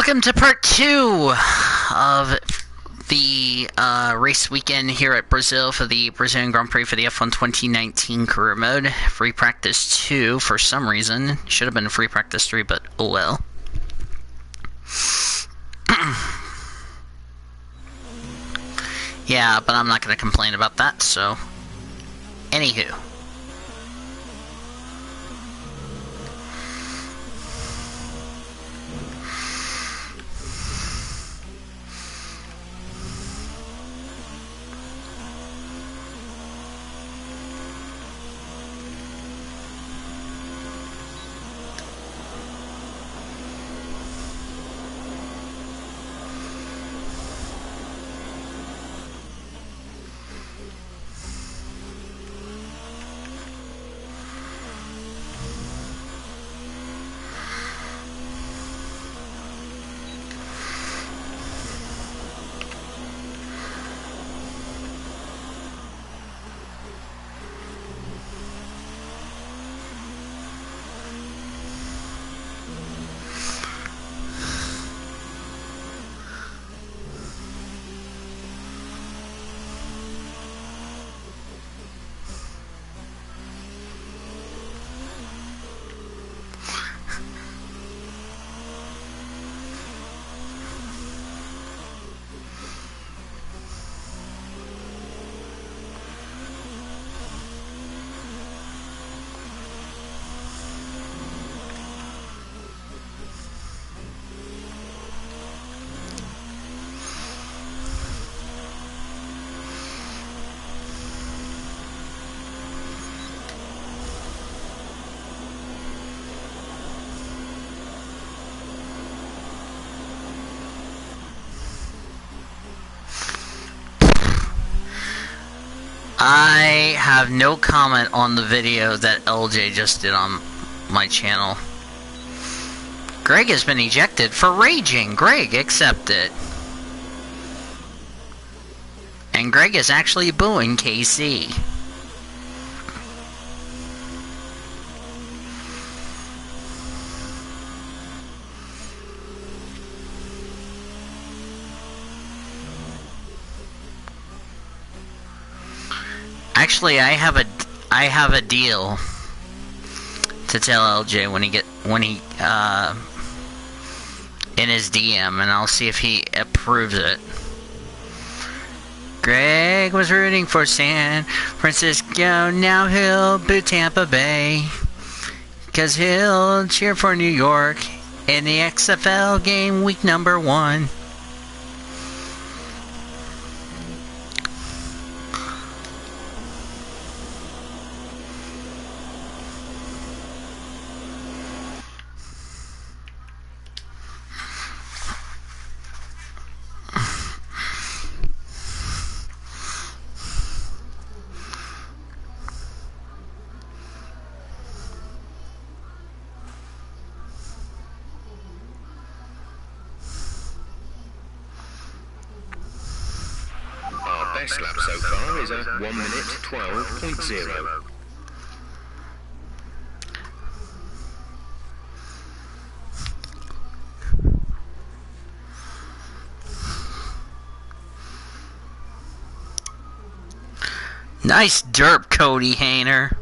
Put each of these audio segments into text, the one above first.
Welcome to part 2 of the race weekend here at Brazil for the Brazilian Grand Prix for the F1 2019 career mode. Free practice 2 for some reason. Should have been free practice 3, but oh well. Yeah, but I'm not going to complain about that, so... Anywho. I have no comment on the video that LJ just did on my channel. Greg has been ejected for raging. Greg, accept it. And Greg is actually booing KC. Actually, I have a deal to tell LJ when he in his DM, and I'll see if he approves it. Greg was rooting for San Francisco, now he'll boo Tampa Bay, 'cause he'll cheer for New York in the XFL game week number 1. Best lap so far is a 1 minute 12.0. Nice derp, Cody Hayner.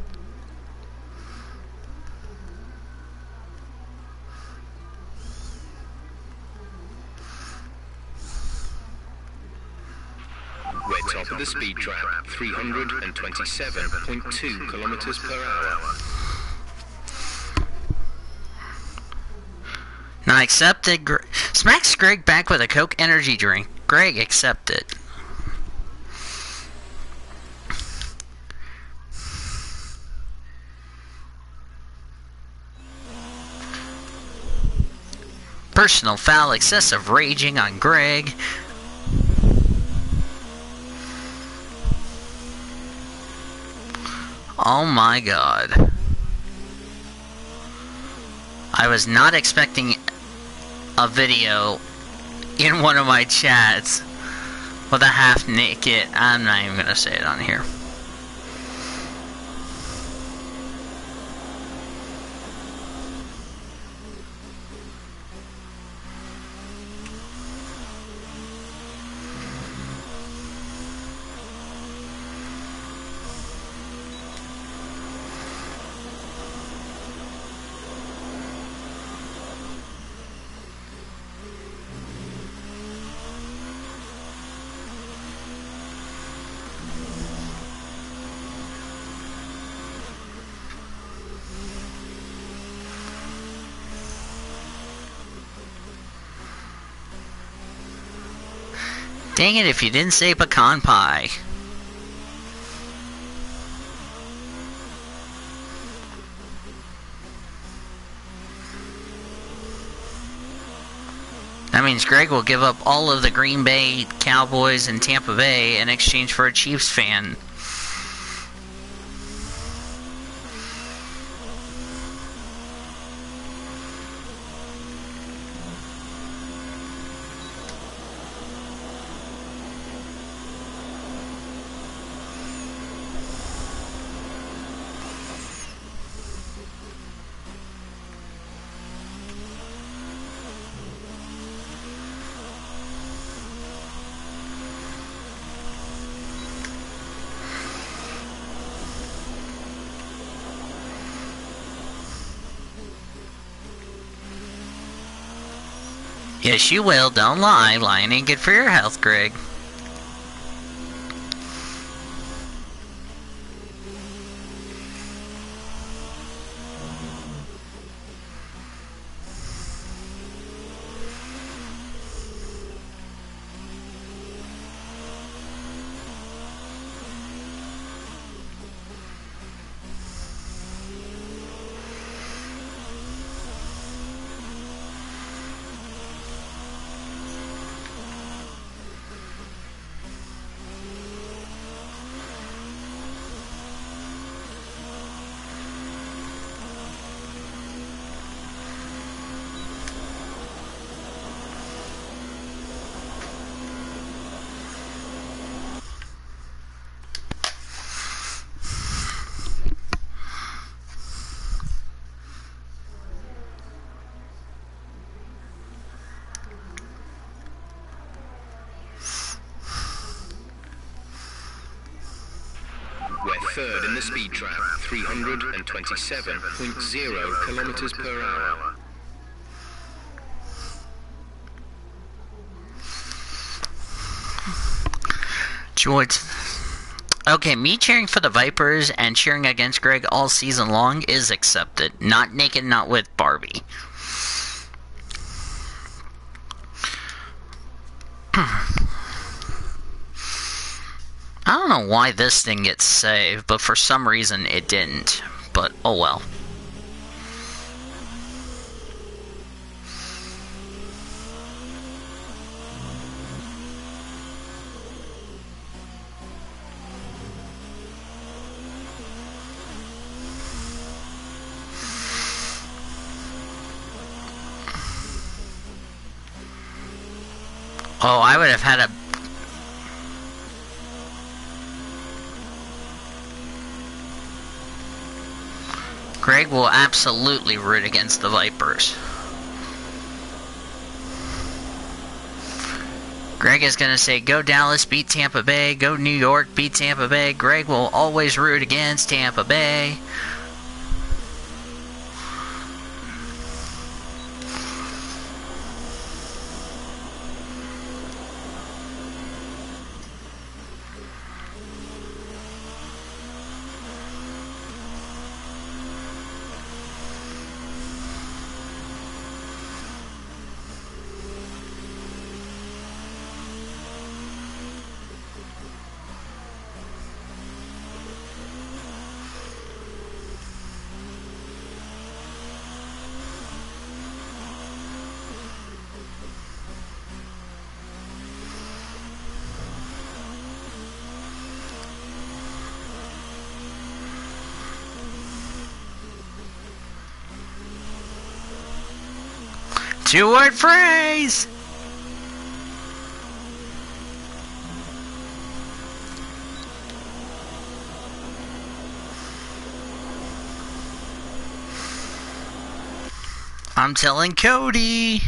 Top of the speed trap, 327.2 kilometers per hour. Now accepted. Smacks Greg back with a Coke energy drink. Greg accepted. Personal foul, excessive raging on Greg. Oh my god. I was not expecting a video in one of my chats with a half naked. I'm not even gonna say it on here. Dang it if you didn't say pecan pie. That means Greg will give up all of the Green Bay Cowboys and Tampa Bay in exchange for a Chiefs fan. Yes, you will. Don't lie. Lying ain't good for your health, Greg. We're third in the speed trap, 327.0 kilometers per hour. George. Okay, me cheering for the Vipers and cheering against Greg all season long is accepted. Not naked, not with Barbie. I don't know why this thing gets saved, but for some reason it didn't. But, oh well. Oh, I would have had a... Greg will absolutely root against the Vipers. Greg is going to say, go Dallas, beat Tampa Bay. Go New York, beat Tampa Bay. Greg will always root against Tampa Bay. Two-word phrase! I'm telling Cody.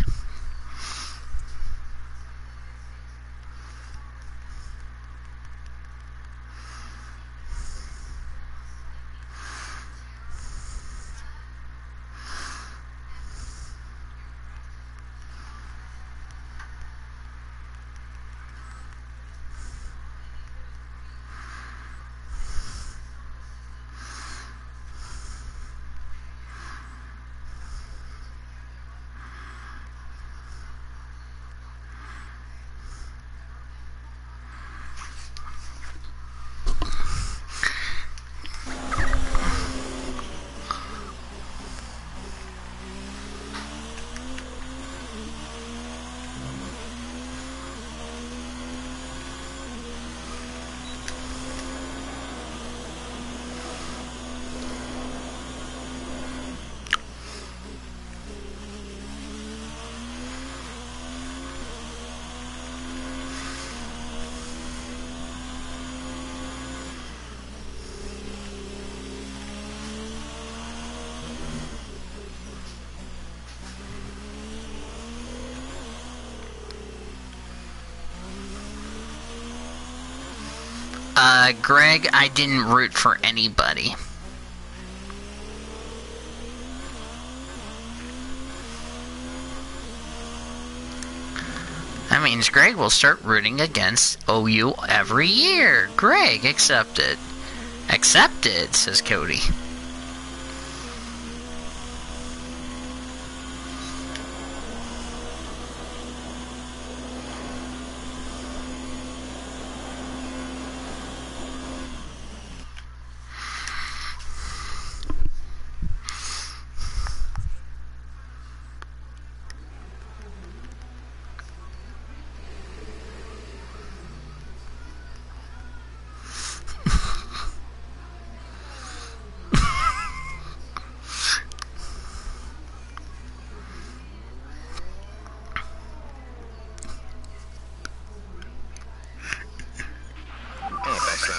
Greg, I didn't root for anybody. That means Greg will start rooting against OU every year. Greg, accepted. Accepted, says Cody.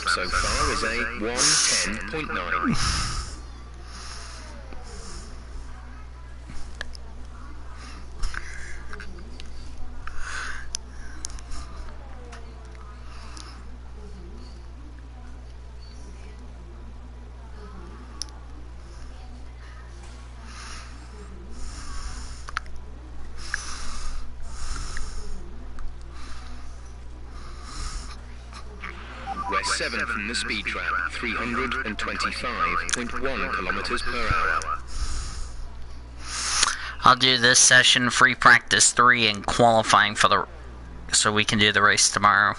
So far is a 1:10.9. We're 7th from the speed trap, 325.1 kilometers per hour. I'll do this session, free practice 3, and qualifying for the... so we can do the race tomorrow.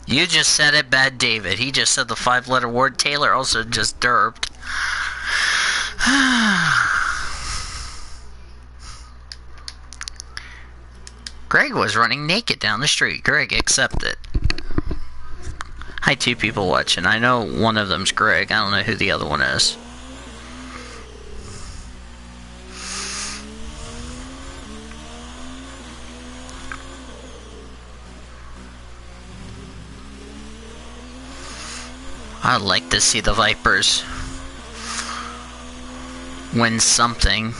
You just said it, Bad David. He just said the 5-letter word. Taylor also just derped. Greg was running naked down the street. Greg, accept it. Hi, 2 people watching. I know one of them's Greg. I don't know who the other one is. I'd like to see the Vipers win something.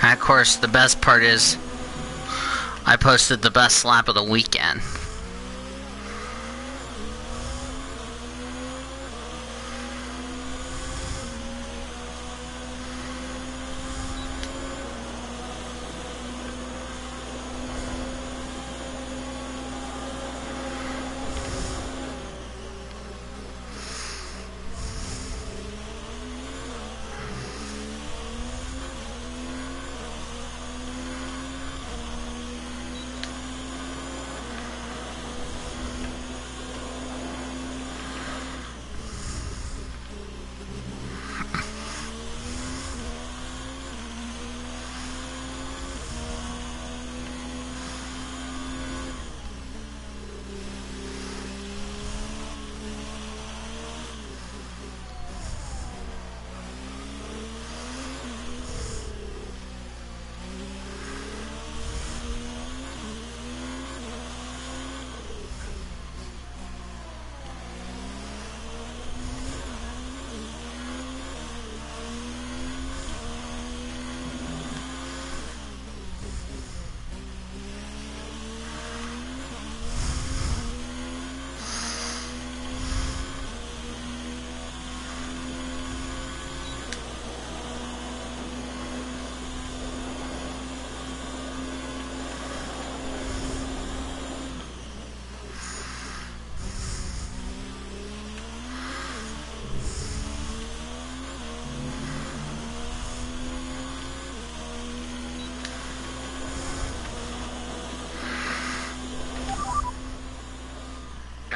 And of course, the best part is I posted the best lap of the weekend.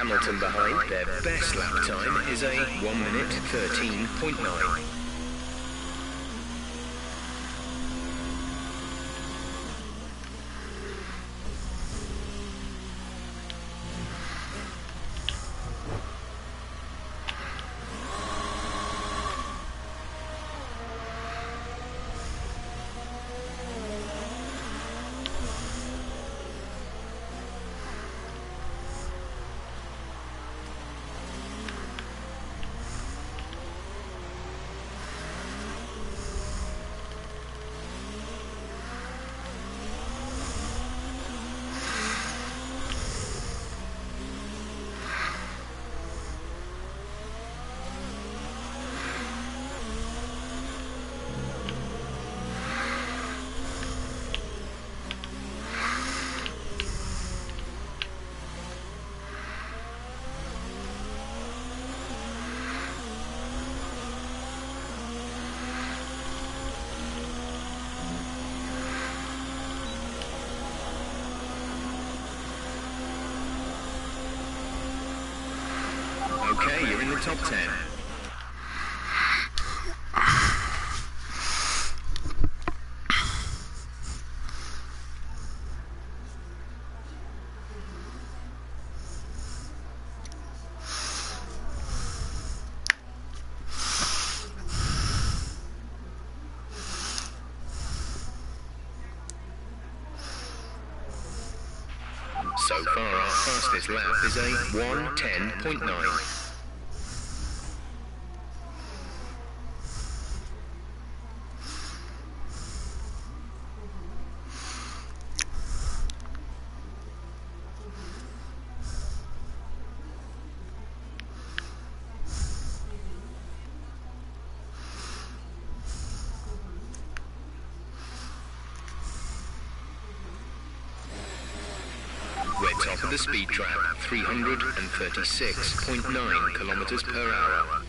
Hamilton behind. Their best lap time is a 1 minute 13.9. Okay, you're in the top 10. So far, our fastest lap is a 1:10.9. We're top of the speed trap, 336.9 kilometers per hour.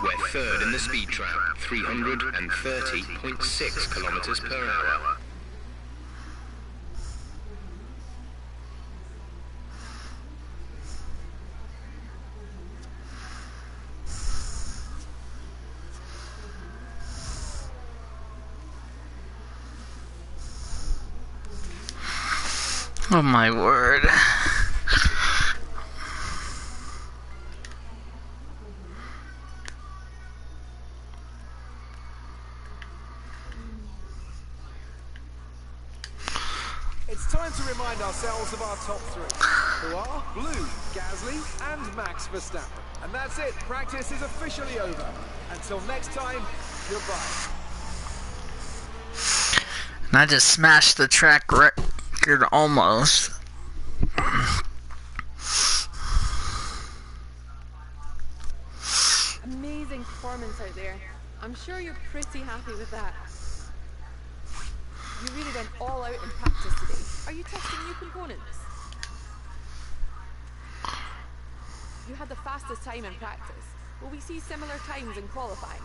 We're third in the speed trap, 330.6 kilometers per hour. Oh my word. It's time to remind ourselves of our top three, who are Blue, Gasly, and Max Verstappen. And that's it. Practice is officially over. Until next time, goodbye. And I just smashed the track record almost. Amazing performance out there. I'm sure you're pretty happy with that. You really went all out in practice today. Are you testing new components? You had the fastest time in practice. Will we see similar times in qualifying?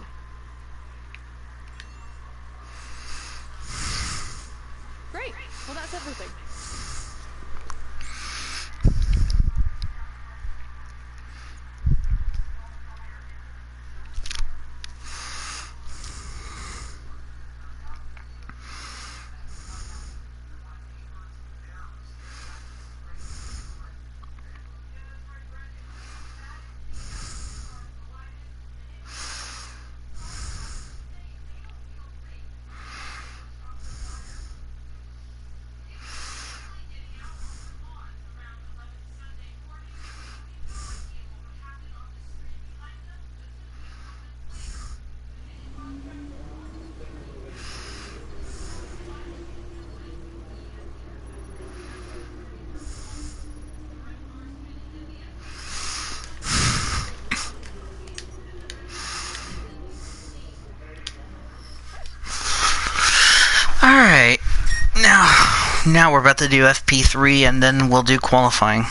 Great. Well, that's everything. Alright. Now we're about to do FP3 and then we'll do qualifying.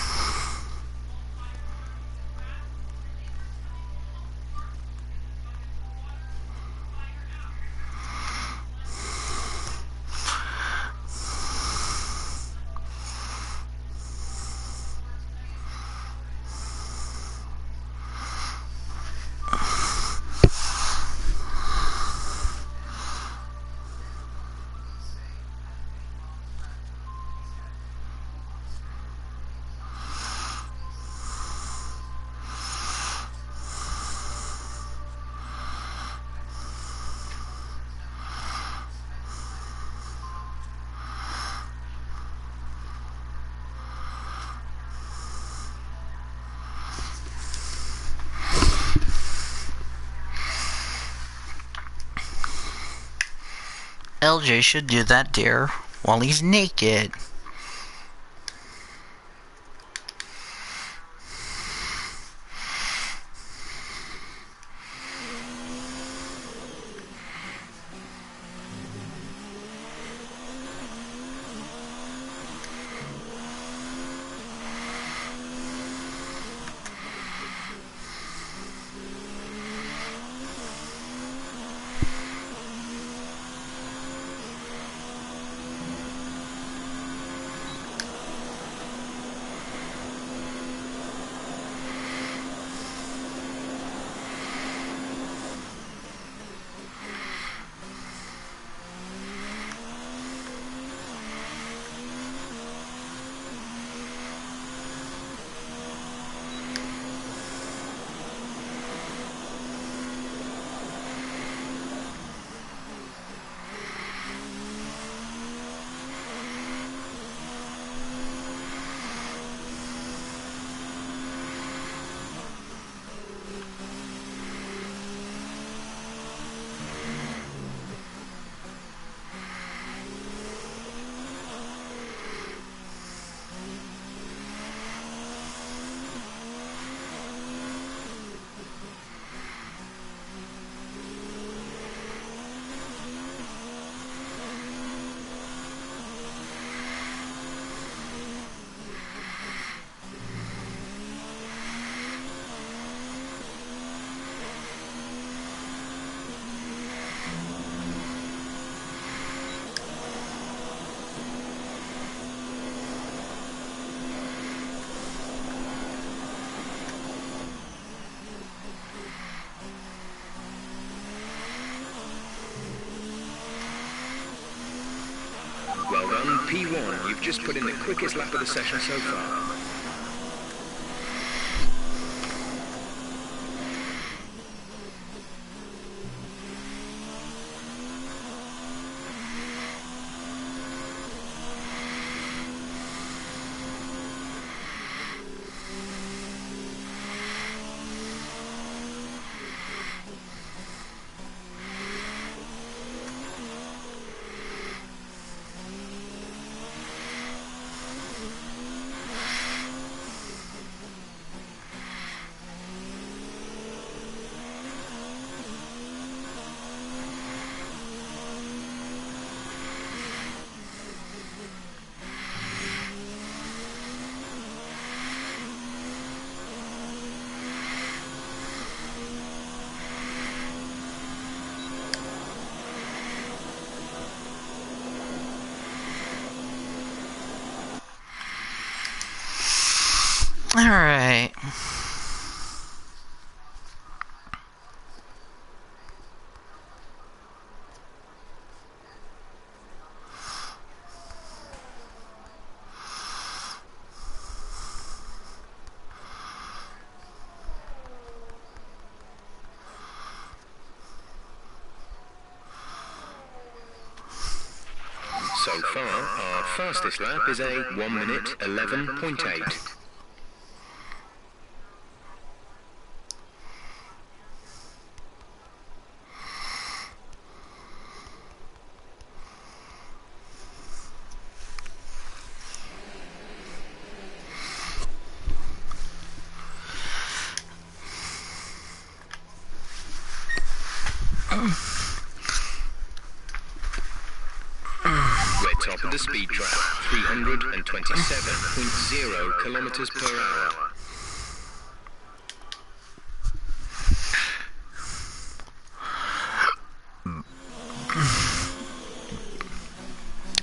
LJ should do that dare while he's naked. P1, you've just put in the quickest lap of the session so far. Alright. So far, our fastest lap is a 1 minute 11.8. Top of the speed trap, 327.0 kilometers per hour.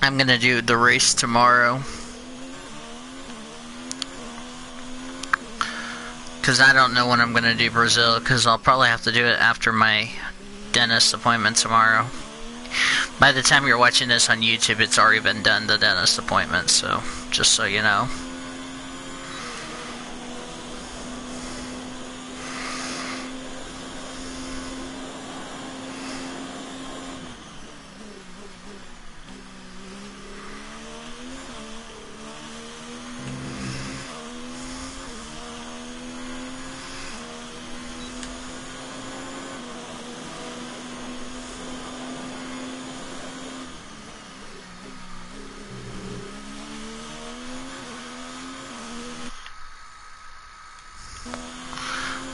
I'm gonna do the race tomorrow. Because I don't know when I'm gonna do Brazil, because I'll probably have to do it after my dentist appointment tomorrow. By the time you're watching this on YouTube, it's already been done, the dentist appointment, so just so you know.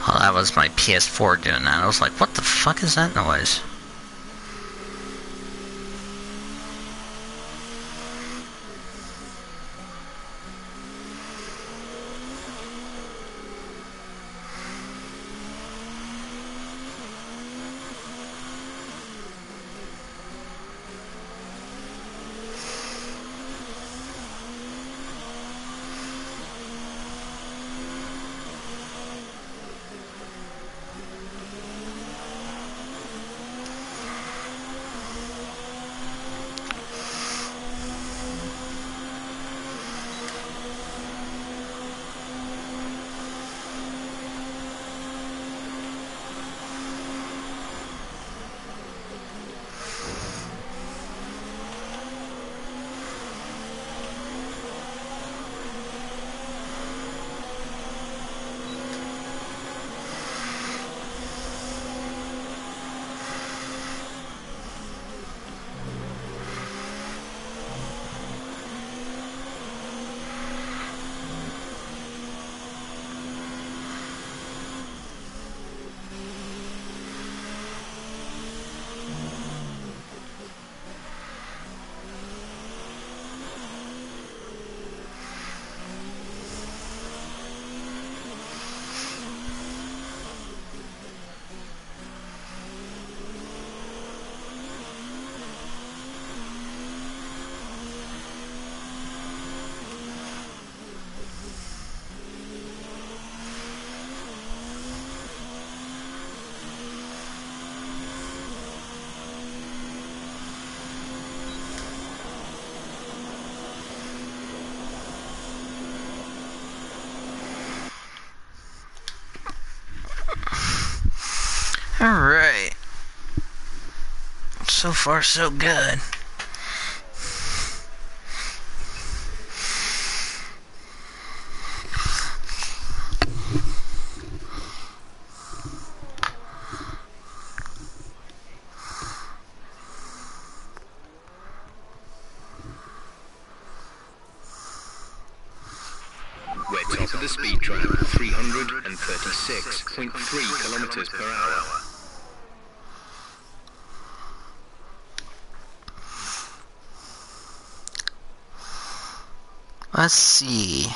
Oh, that was my PS4 doing that. I was like, what the fuck is that noise? Alright. So far, so good. We're top of the speed trap, 336.3 kilometers per hour. Let's see.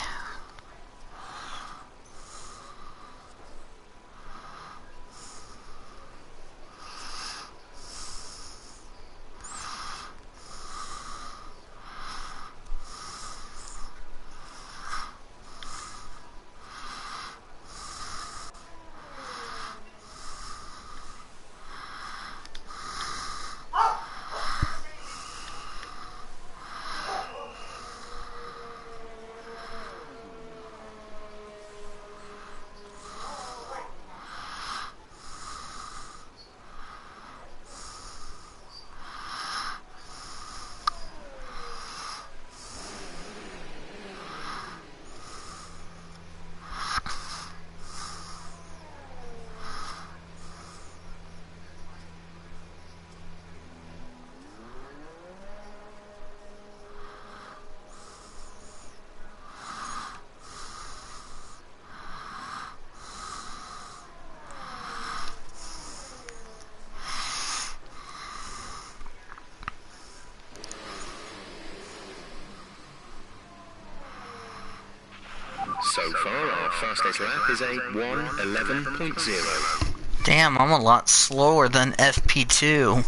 So far, our fastest lap is a 1:11.0. Damn, I'm a lot slower than FP2.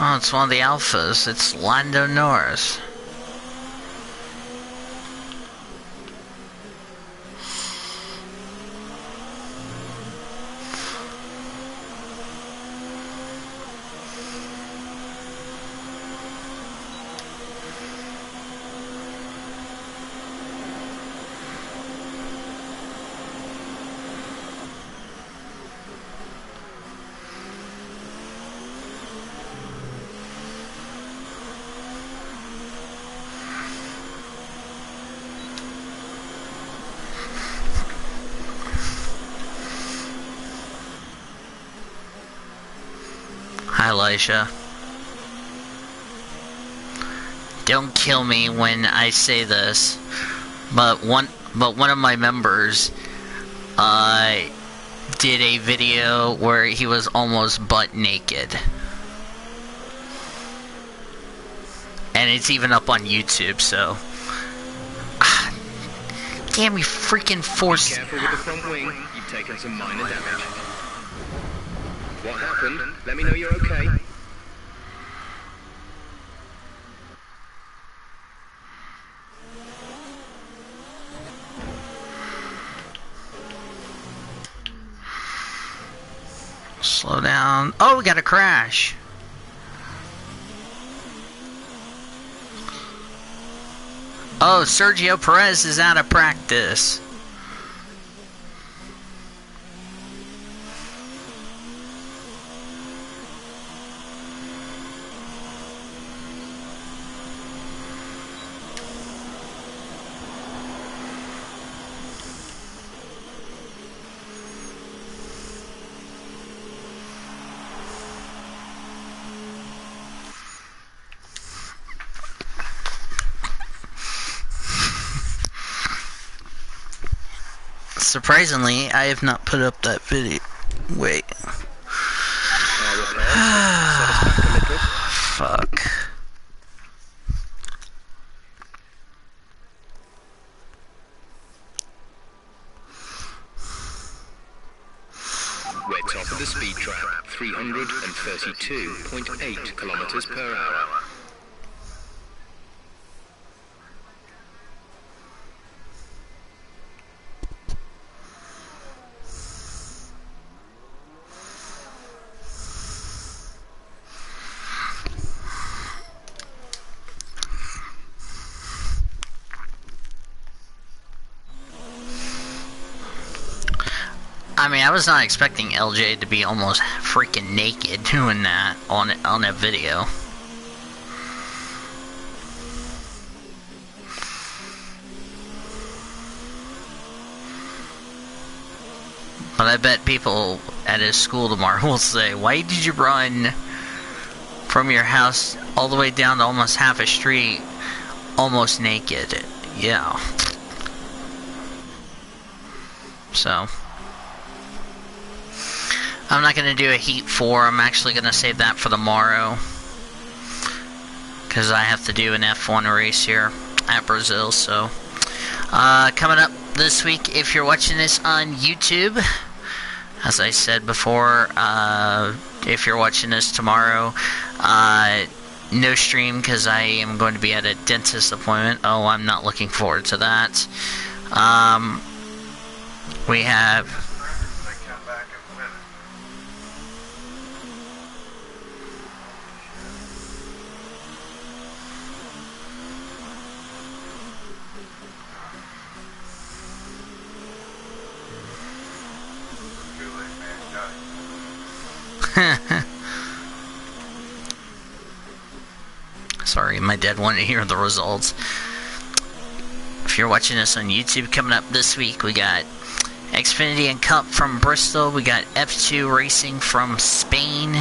Oh, it's one of the alphas. It's Lando Norris. Hi, Elisha. Don't kill me when I say this, but one of my members did a video where he was almost butt naked, and it's even up on YouTube. So, damn, you freaking forced. Careful with the front wing. You've taken some minor damage. What happened? Let me know you're okay. Slow down. Oh, we got a crash. Oh, Sergio Perez is out of practice. Surprisingly, I have not put up that video. Wait. Fuck. We're top of the speed trap, 332.8 kilometers per hour. I mean, I was not expecting LJ to be almost freaking naked doing that on a video. But I bet people at his school tomorrow will say, "Why did you run from your house all the way down to almost half a street, almost naked?" Yeah. So, I'm not going to do a Heat 4. I'm actually going to save that for tomorrow, because I have to do an F1 race here at Brazil. So, coming up this week, if you're watching this on YouTube, as I said before, if you're watching this tomorrow, no stream because I am going to be at a dentist appointment. Oh, I'm not looking forward to that. We have... Sorry, my dad wanted to hear the results. If you're watching this on YouTube, coming up this week, we got Xfinity and Cup from Bristol, we got F2 Racing from Spain,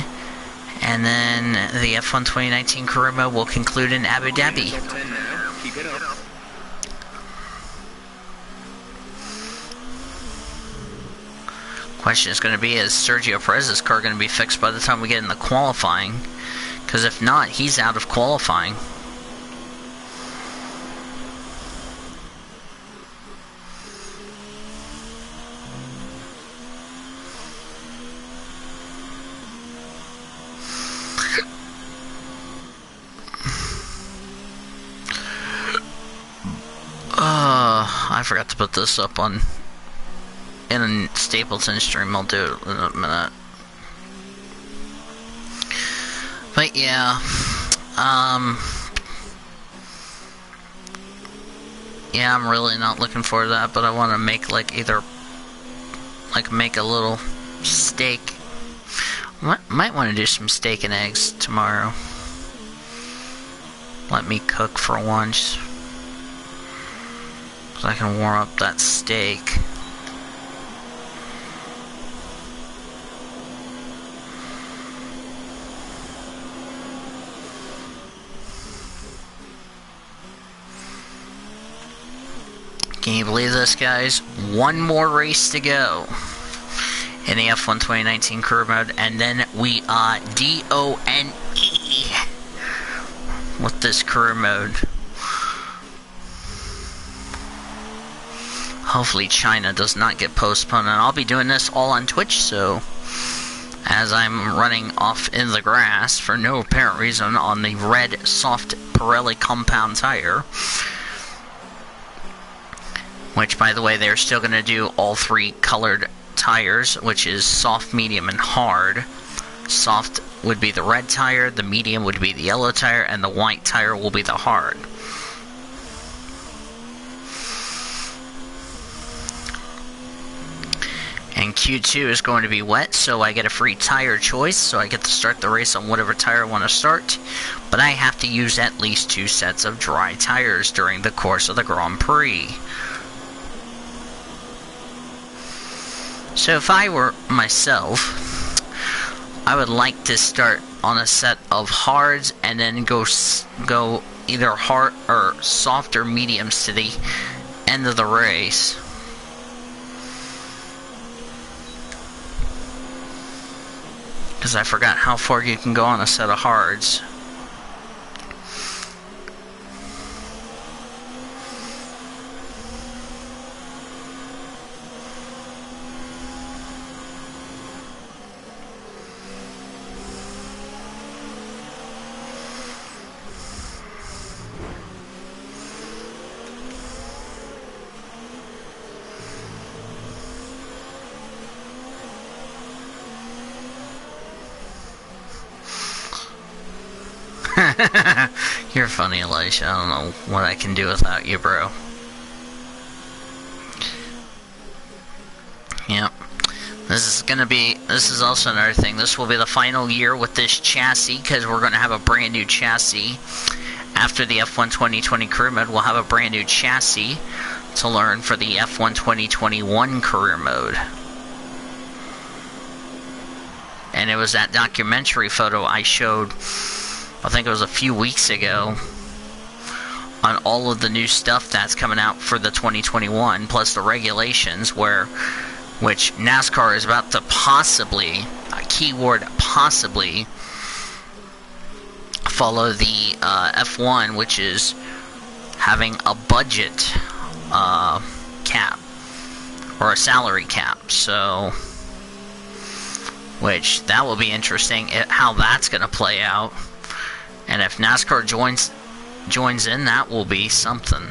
and then the F1 2019 Career Mode will conclude in Abu Dhabi. Top 10 now. Keep it up. Question is going to be, is Sergio Perez's car going to be fixed by the time we get in the qualifying? Because if not, he's out of qualifying. I forgot to put this up in a Stapleton stream. I'll do it in a minute. But yeah, yeah, I'm really not looking forward to that, but I want to make make a little steak. Might want to do some steak and eggs tomorrow. Let me cook for lunch, so I can warm up that steak. Can you believe this, guys? One more race to go in the F1 2019 Career Mode, and then we are DONE with this Career Mode. Hopefully China does not get postponed, and I'll be doing this all on Twitch, so as I'm running off in the grass for no apparent reason on the red soft Pirelli compound tire, which, by the way, they're still going to do all three colored tires, which is soft, medium, and hard. Soft would be the red tire, the medium would be the yellow tire, and the white tire will be the hard. And Q2 is going to be wet, so I get a free tire choice, so I get to start the race on whatever tire I want to start. But I have to use at least 2 sets of dry tires during the course of the Grand Prix. So if I were myself, I would like to start on a set of hards and then go either hard or soft or mediums to the end of the race. Because I forgot how far you can go on a set of hards. You're funny, Elisha. I don't know what I can do without you, bro. Yep. This is also another thing. This will be the final year with this chassis, because we're going to have a brand new chassis. After the F1 2020 career mode, we'll have a brand new chassis to learn for the F1 2021 career mode. And it was that documentary photo I showed, I think it was a few weeks ago, on all of the new stuff that's coming out for the 2021, plus the regulations, which NASCAR is about to possibly, keyword possibly, follow the F1, which is having a budget cap, or a salary cap. So, which, that will be interesting, how that's going to play out. And if NASCAR joins in, that will be something.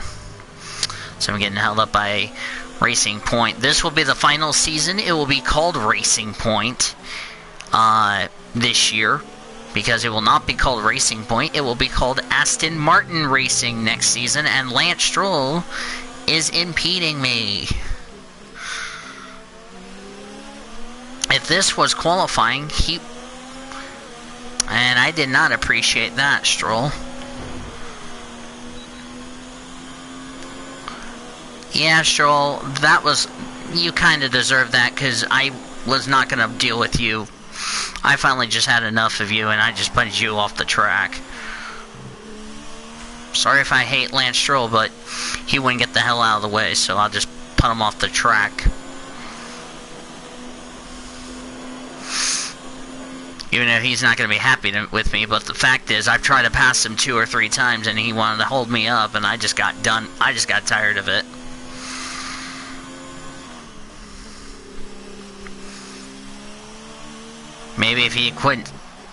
So I'm getting held up by Racing Point. This will be the final season. It will be called Racing Point this year, because it will not be called Racing Point. It will be called Aston Martin Racing next season, and Lance Stroll is impeding me. If this was qualifying, and I did not appreciate that, Stroll. Yeah, Stroll, you kind of deserve that, because I was not going to deal with you. I finally just had enough of you, and I just punched you off the track. Sorry if I hate Lance Stroll, but he wouldn't get the hell out of the way, so I'll just put him off the track. Even if he's not going to be happy with me, but the fact is, I've tried to pass him 2 or 3 times, and he wanted to hold me up, and I just got tired of it. Maybe if he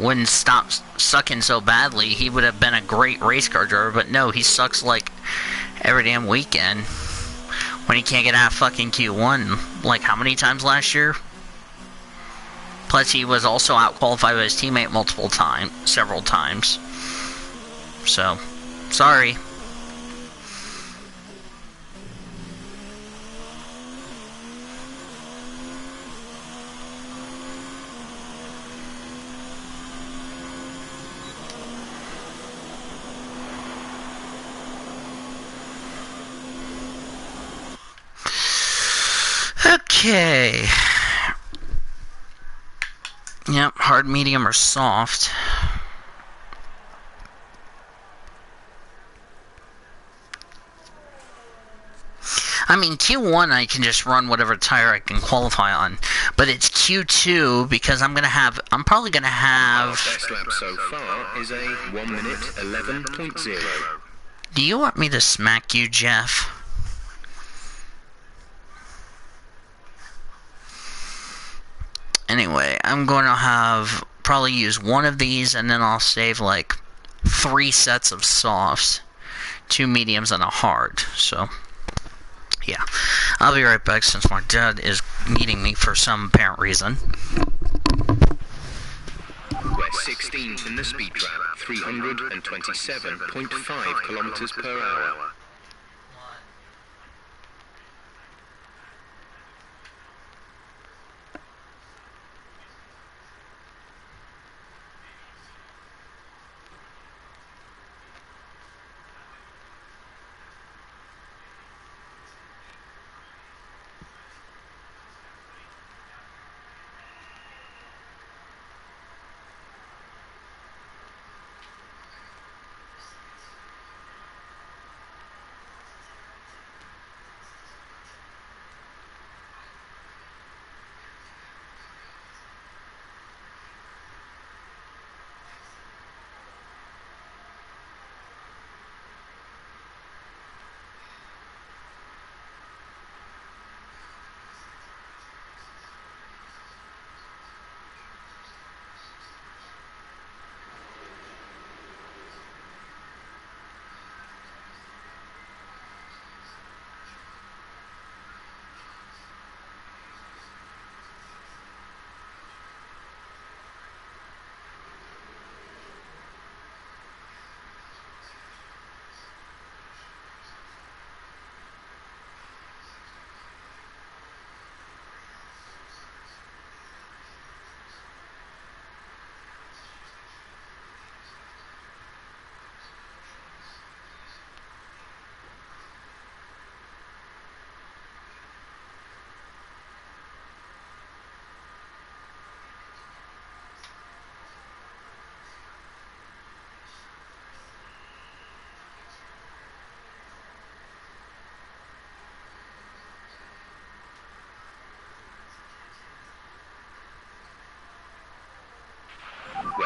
wouldn't stop sucking so badly, he would have been a great race car driver, but no, he sucks like every damn weekend. When he can't get out of fucking Q1, like how many times last year? Plus, he was also out-qualified by his teammate several times. So, sorry. Okay. Yep, hard, medium, or soft. I mean, Q1 I can just run whatever tire I can qualify on, but it's Q2 because I'm probably gonna have. Best lap so far is a 1 minute 11.0. Do you want me to smack you, Jeff? Anyway, I'm going to probably use one of these, and then I'll save like 3 sets of softs, 2 mediums, and a hard. So, yeah. I'll be right back since my dad is needing me for some apparent reason. We're 16th in the speed trap, 327.5 kilometers per hour.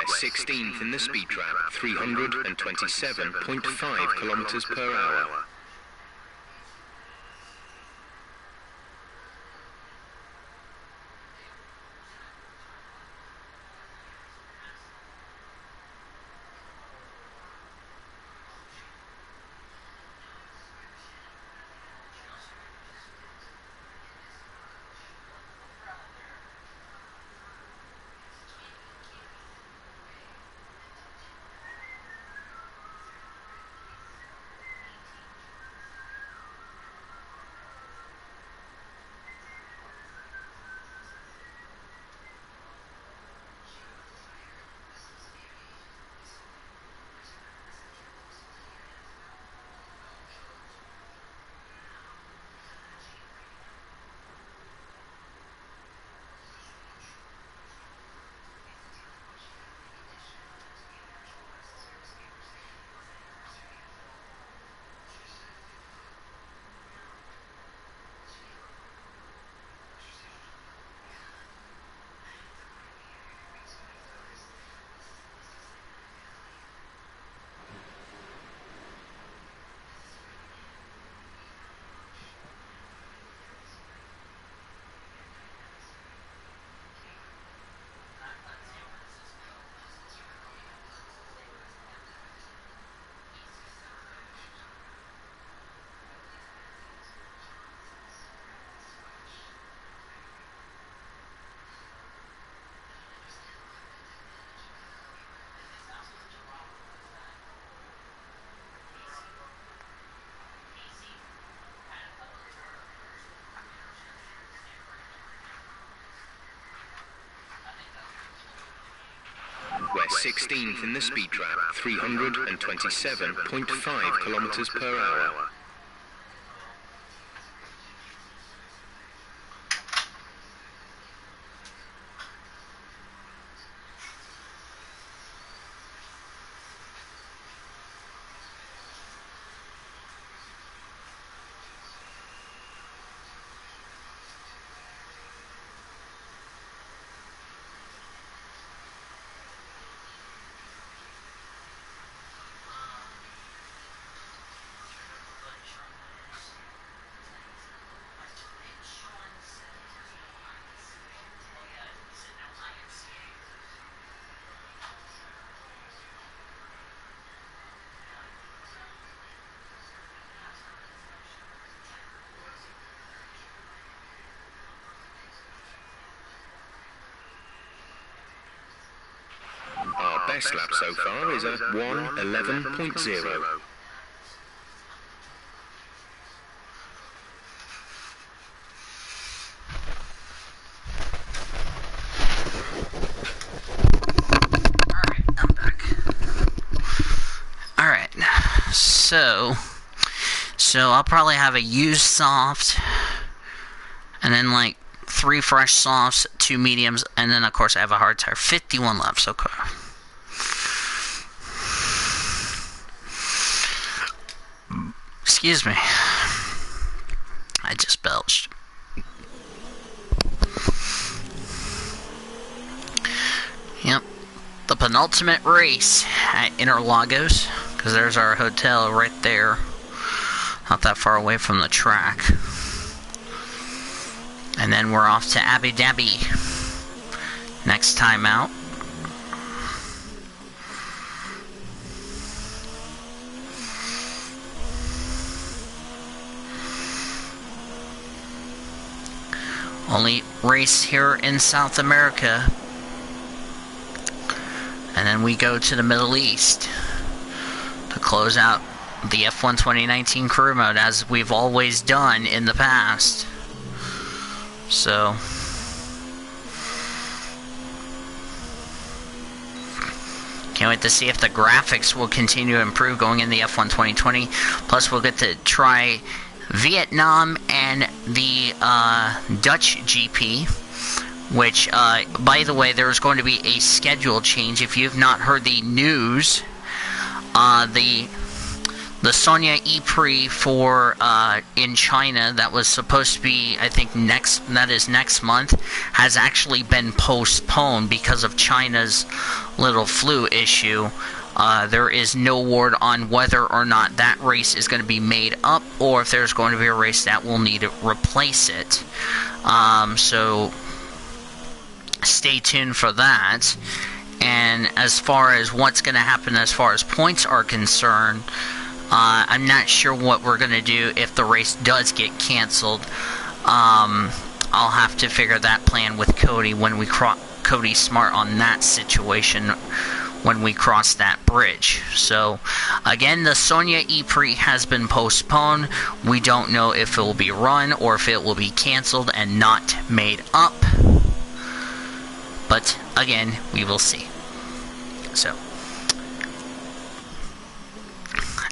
16th in the speed trap, 327.5 kilometers per hour. We're 16th in the speed trap, 327.5 kilometers per hour. Our best lap so far is a 1:11.0. Alright, I'm back. Alright, so I'll probably have a used soft, and then like 3 fresh softs, 2 mediums, and then of course I have a hard tire. 51 laps, okay. Excuse me. I just belched. Yep. The penultimate race at Interlagos, because there's our hotel right there. Not that far away from the track. And then we're off to Abu Dhabi. Next time out. Only race here in South America. And then we go to the Middle East to close out the F1 2019 career mode, as we've always done in the past. So can't wait to see if the graphics will continue to improve going in the F1 2020. Plus we'll get to try Vietnam and the Dutch GP, which by the way, there's going to be a schedule change. If you've not heard the news, the the Sonia E-Prix for in China that was supposed to be, I think, next month, has actually been postponed because of China's little flu issue. There is no word on whether or not that race is going to be made up, or if there's going to be a race that will need to replace it. So stay tuned for that. And as far as what's going to happen as far as points are concerned, I'm not sure what we're going to do if the race does get canceled. I'll have to figure that plan with Cody when we Cody Smart on that situation when we cross that bridge. So again, the Sonia E-Prix has been postponed. We don't know if it will be run or if it will be canceled and not made up. But again, we will see. So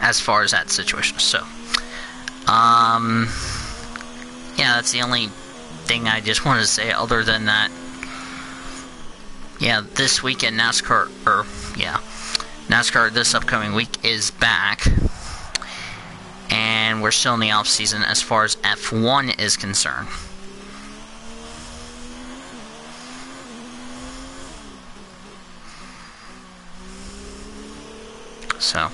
as far as that situation. So yeah, that's the only thing I just want to say. Other than that, yeah, this weekend NASCAR this upcoming week is back, and we're still in the off season as far as F1 is concerned. So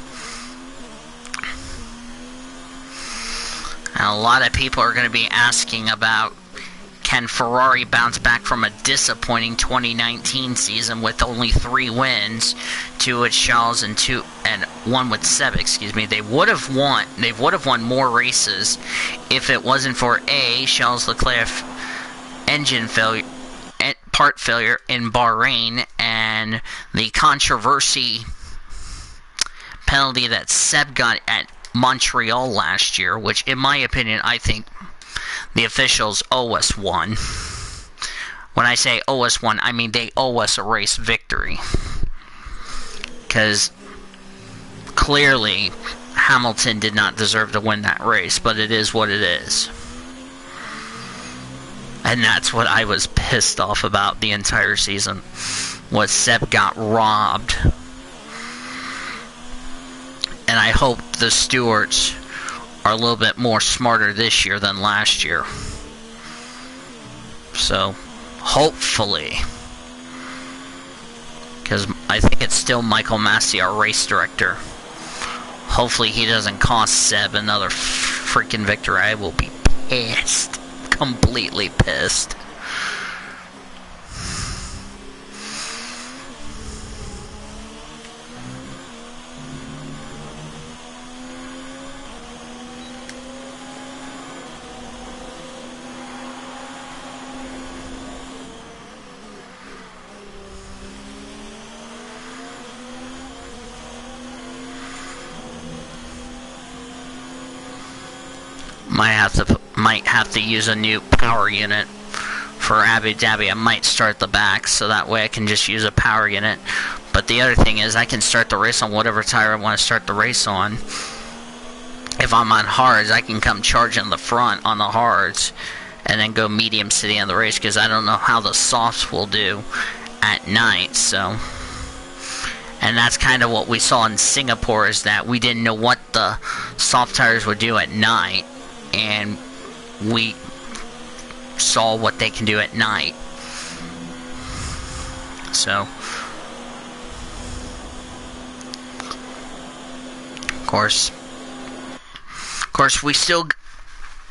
a lot of people are going to be asking about, can Ferrari bounce back from a disappointing 2019 season with only 3 wins, 2 with Charles and 1 with Seb, excuse me. They would have won more races if it wasn't for Charles Leclerc engine failure, part failure in Bahrain, and the controversy penalty that Seb got at Montreal last year, which in my opinion, I think the officials owe us one. When I say owe us one, I mean they owe us a race victory. Because clearly Hamilton did not deserve to win that race, but it is what it is. And that's what I was pissed off about the entire season, was Seb got robbed. And I hope the stewards are a little bit more smarter this year than last year. So, hopefully, because I think it's still Michael Massey, our race director. Hopefully he doesn't cost Seb another freaking victory. I will be pissed. Completely pissed. Might have to use a new power unit for Abu Dhabi. I might start the back so that way I can just use a power unit. But the other thing is I can start the race on whatever tire I want to start the race on. If I'm on hards, I can come charge in the front on the hards and then go mediums to the end of the race, because I don't know how the softs will do at night. So, and that's kind of what we saw in Singapore, is that we didn't know what the soft tires would do at night, and we saw what they can do at night. So, of course, we still,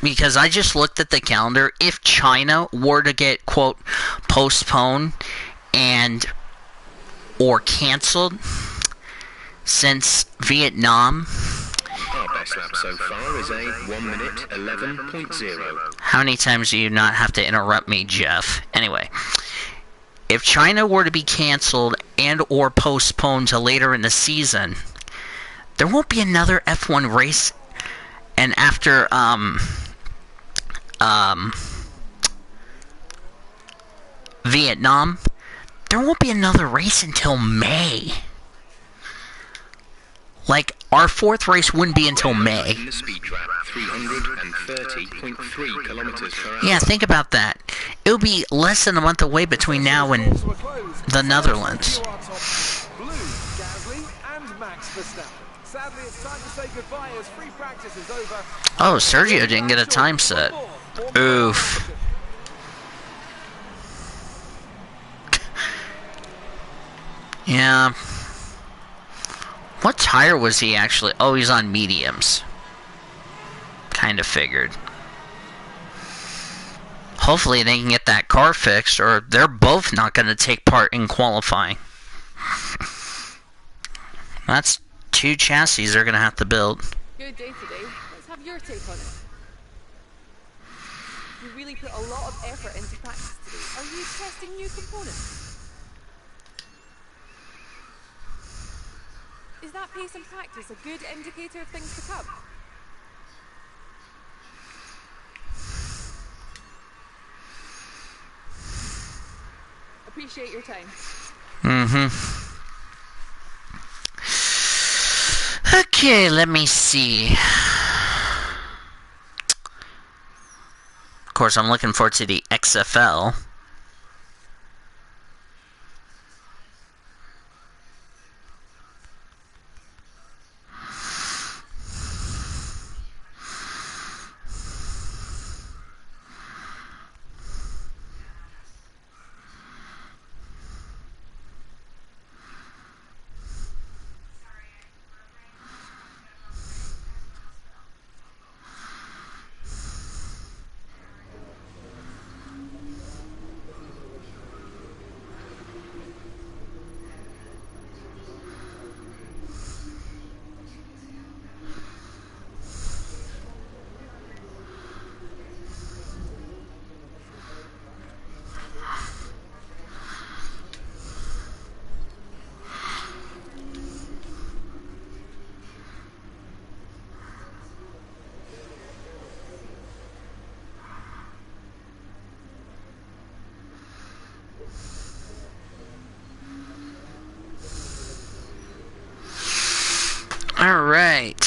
because I just looked at the calendar, if China were to get, quote, postponed and or canceled, since Vietnam, our best lap so far is a 1 minute 11.0. How many times do you not have to interrupt me, Jeff? Anyway, if China were to be canceled and or postponed to later in the season, there won't be another F1 race. And after Vietnam, there won't be another race until May. Like, our 4th race wouldn't be until May. In the speed trap, 330.3 kilometers per hour. Yeah, think about that. It'll be less than a month away between now and the Netherlands. Blue, Gasly and Max Verstappen. Sadly, it's time to say goodbye as free practice is over. Oh, Sergio didn't get a time set. Oof. Yeah. What tire was he actually? Oh, he's on mediums. Kind of figured. Hopefully they can get that car fixed, or they're both not going to take part in qualifying. That's 2 chassis they're going to have to build. Good day today. Let's have your take on it. You really put a lot of effort into practice today. Are you testing new components? Is that pace in practice a good indicator of things to come? Appreciate your time. Okay, let me see. Of course, I'm looking forward to the XFL. Alright,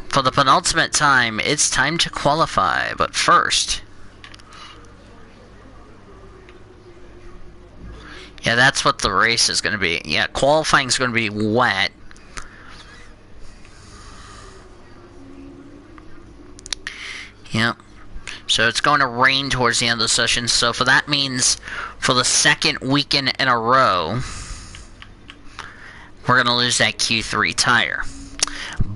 for the penultimate time, it's time to qualify, but first... Yeah, that's what the race is going to be. Yeah, qualifying is going to be wet. Yep. So it's going to rain towards the end of the session, so for that means for the second weekend in a row, we're going to lose that Q3 tire.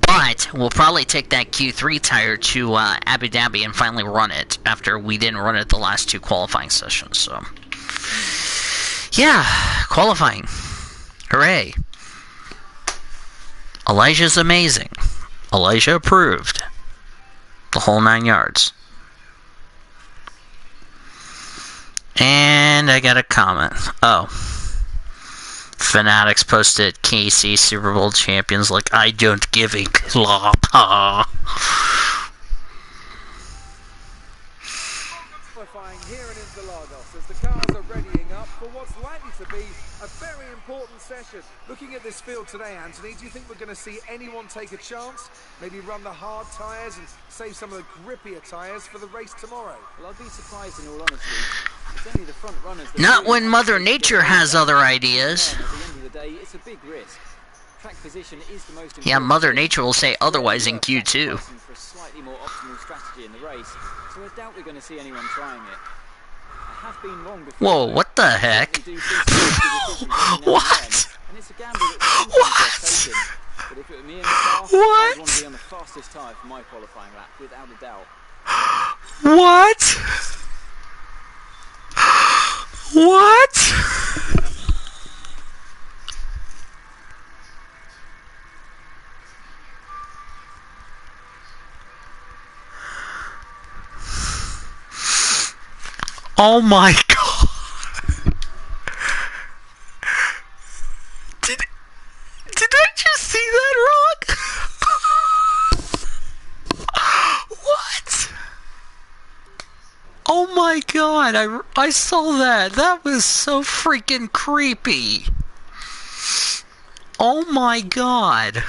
But we'll probably take that Q3 tire to Abu Dhabi and finally run it after we didn't run it the last 2 qualifying sessions. So, yeah, qualifying. Hooray. Elijah's amazing. Elijah approved. The whole 9 yards. And I got a comment. Oh. Fanatics posted KC Super Bowl champions like I don't give a clap. Qualifying here in Interlagos as the cars are readying up for what's likely to be a very important session. Looking at this field today, Anthony, do you think we're going to see anyone take a chance? Maybe run the hard tyres and save some of the grippier tyres for the race tomorrow? Well, I'd be surprised in all honesty. It's only the front runners that Not when Mother Nature has other ideas. At the end of the day, it's a big risk. Track position is the most important. Yeah, Mother Nature will say otherwise in Q2. For a slightly more optimal strategy in the race, so I doubt we're going to see anyone trying it. I have been wrong before. Whoa, what the heck? What? And it's a gamble that's taken. But if it were me in the car, I'd want to be on the fastest tyre for my qualifying lap, without a doubt. What? What? Oh my god. Did I just see that wrong? What? Oh my god, I saw that. That was so freaking creepy. Oh my god.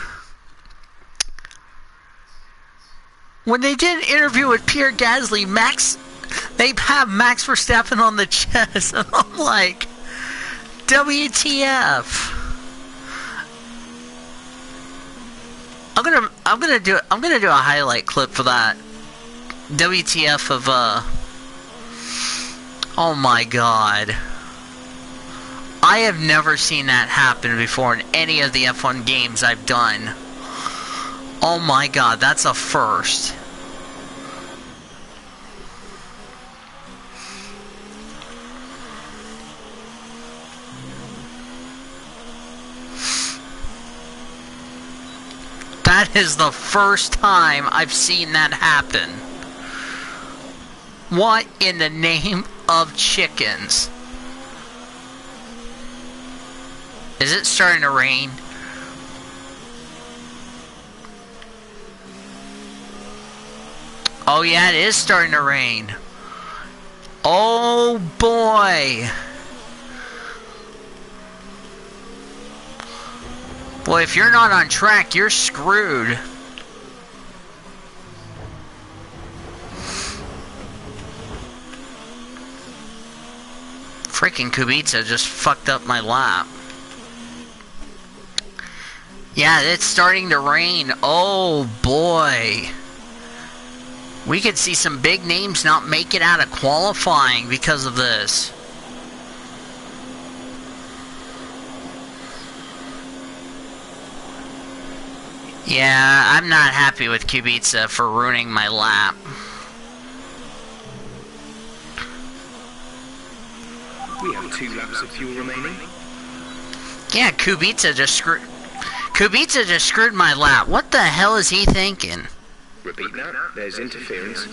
When they did an interview with Pierre Gasly, they have Max Verstappen on the chest, and I'm like, WTF? I'm gonna do a highlight clip for that. WTF of oh my god. I have never seen that happen before in any of the F1 games I've done. Oh my god, that's a first. That is the first time I've seen that happen. What in the name of chickens? Is it starting to rain? Oh yeah, it is starting to rain. Oh boy. Boy, if you're not on track, you're screwed. Freaking Kubica just fucked up my lap. Yeah, it's starting to rain. Oh boy. We could see some big names not make it out of qualifying because of this. Yeah, I'm not happy with Kubica for ruining my lap. We have 2 laps of fuel remaining. Yeah, Kubica just screwed my lap. What the hell is he thinking? Repeat that. There's interference.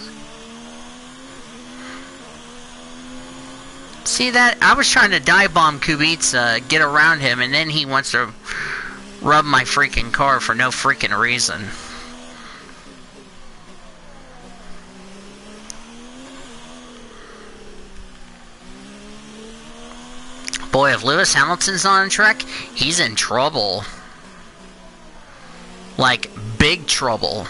See that? I was trying to dive bomb Kubica, get around him, and then he wants to rub my freaking car for no freaking reason. Boy, if Lewis Hamilton's not on track, he's in trouble. Like, big trouble.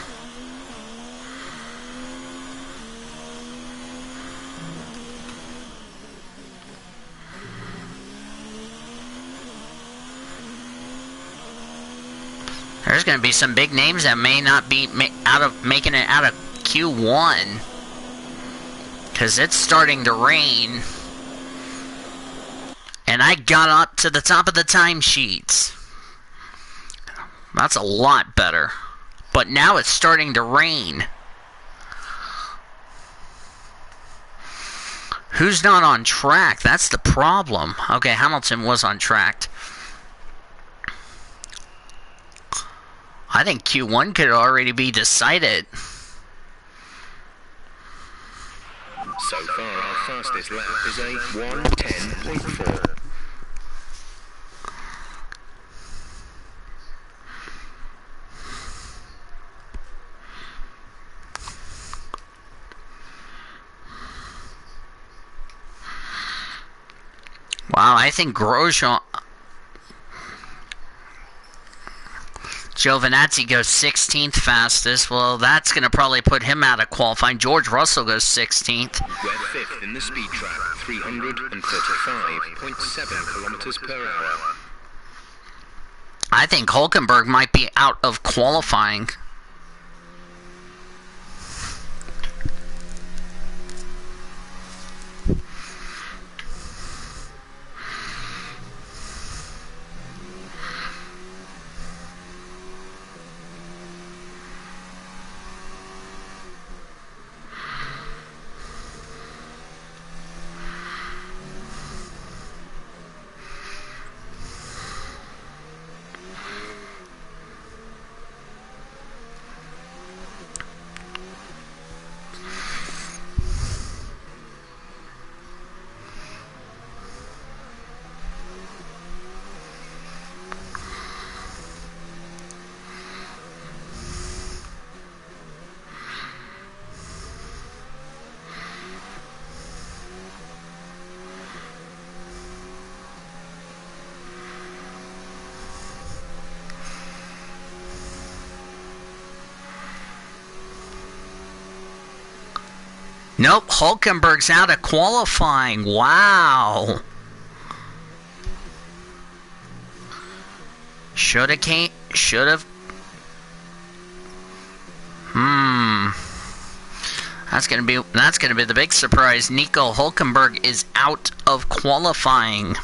There's going to be some big names that may not be making it out of Q1. Because it's starting to rain. And I got up to the top of the timesheets. That's a lot better. But now it's starting to rain. Who's not on track? That's the problem. Okay, Hamilton was on track. I think Q1 could already be decided. So far, our fastest lap is a 1:10.4. Wow, I think Grosjean... Giovinazzi goes 16th fastest. Well, that's going to probably put him out of qualifying. George Russell goes 16th. We're 5th in the speed trap, 335.7 kilometers per hour. I think Hulkenberg might be out of qualifying. Nope, Hulkenberg's out of qualifying. Wow. Should have That's gonna be the big surprise. Nico Hulkenberg is out of qualifying.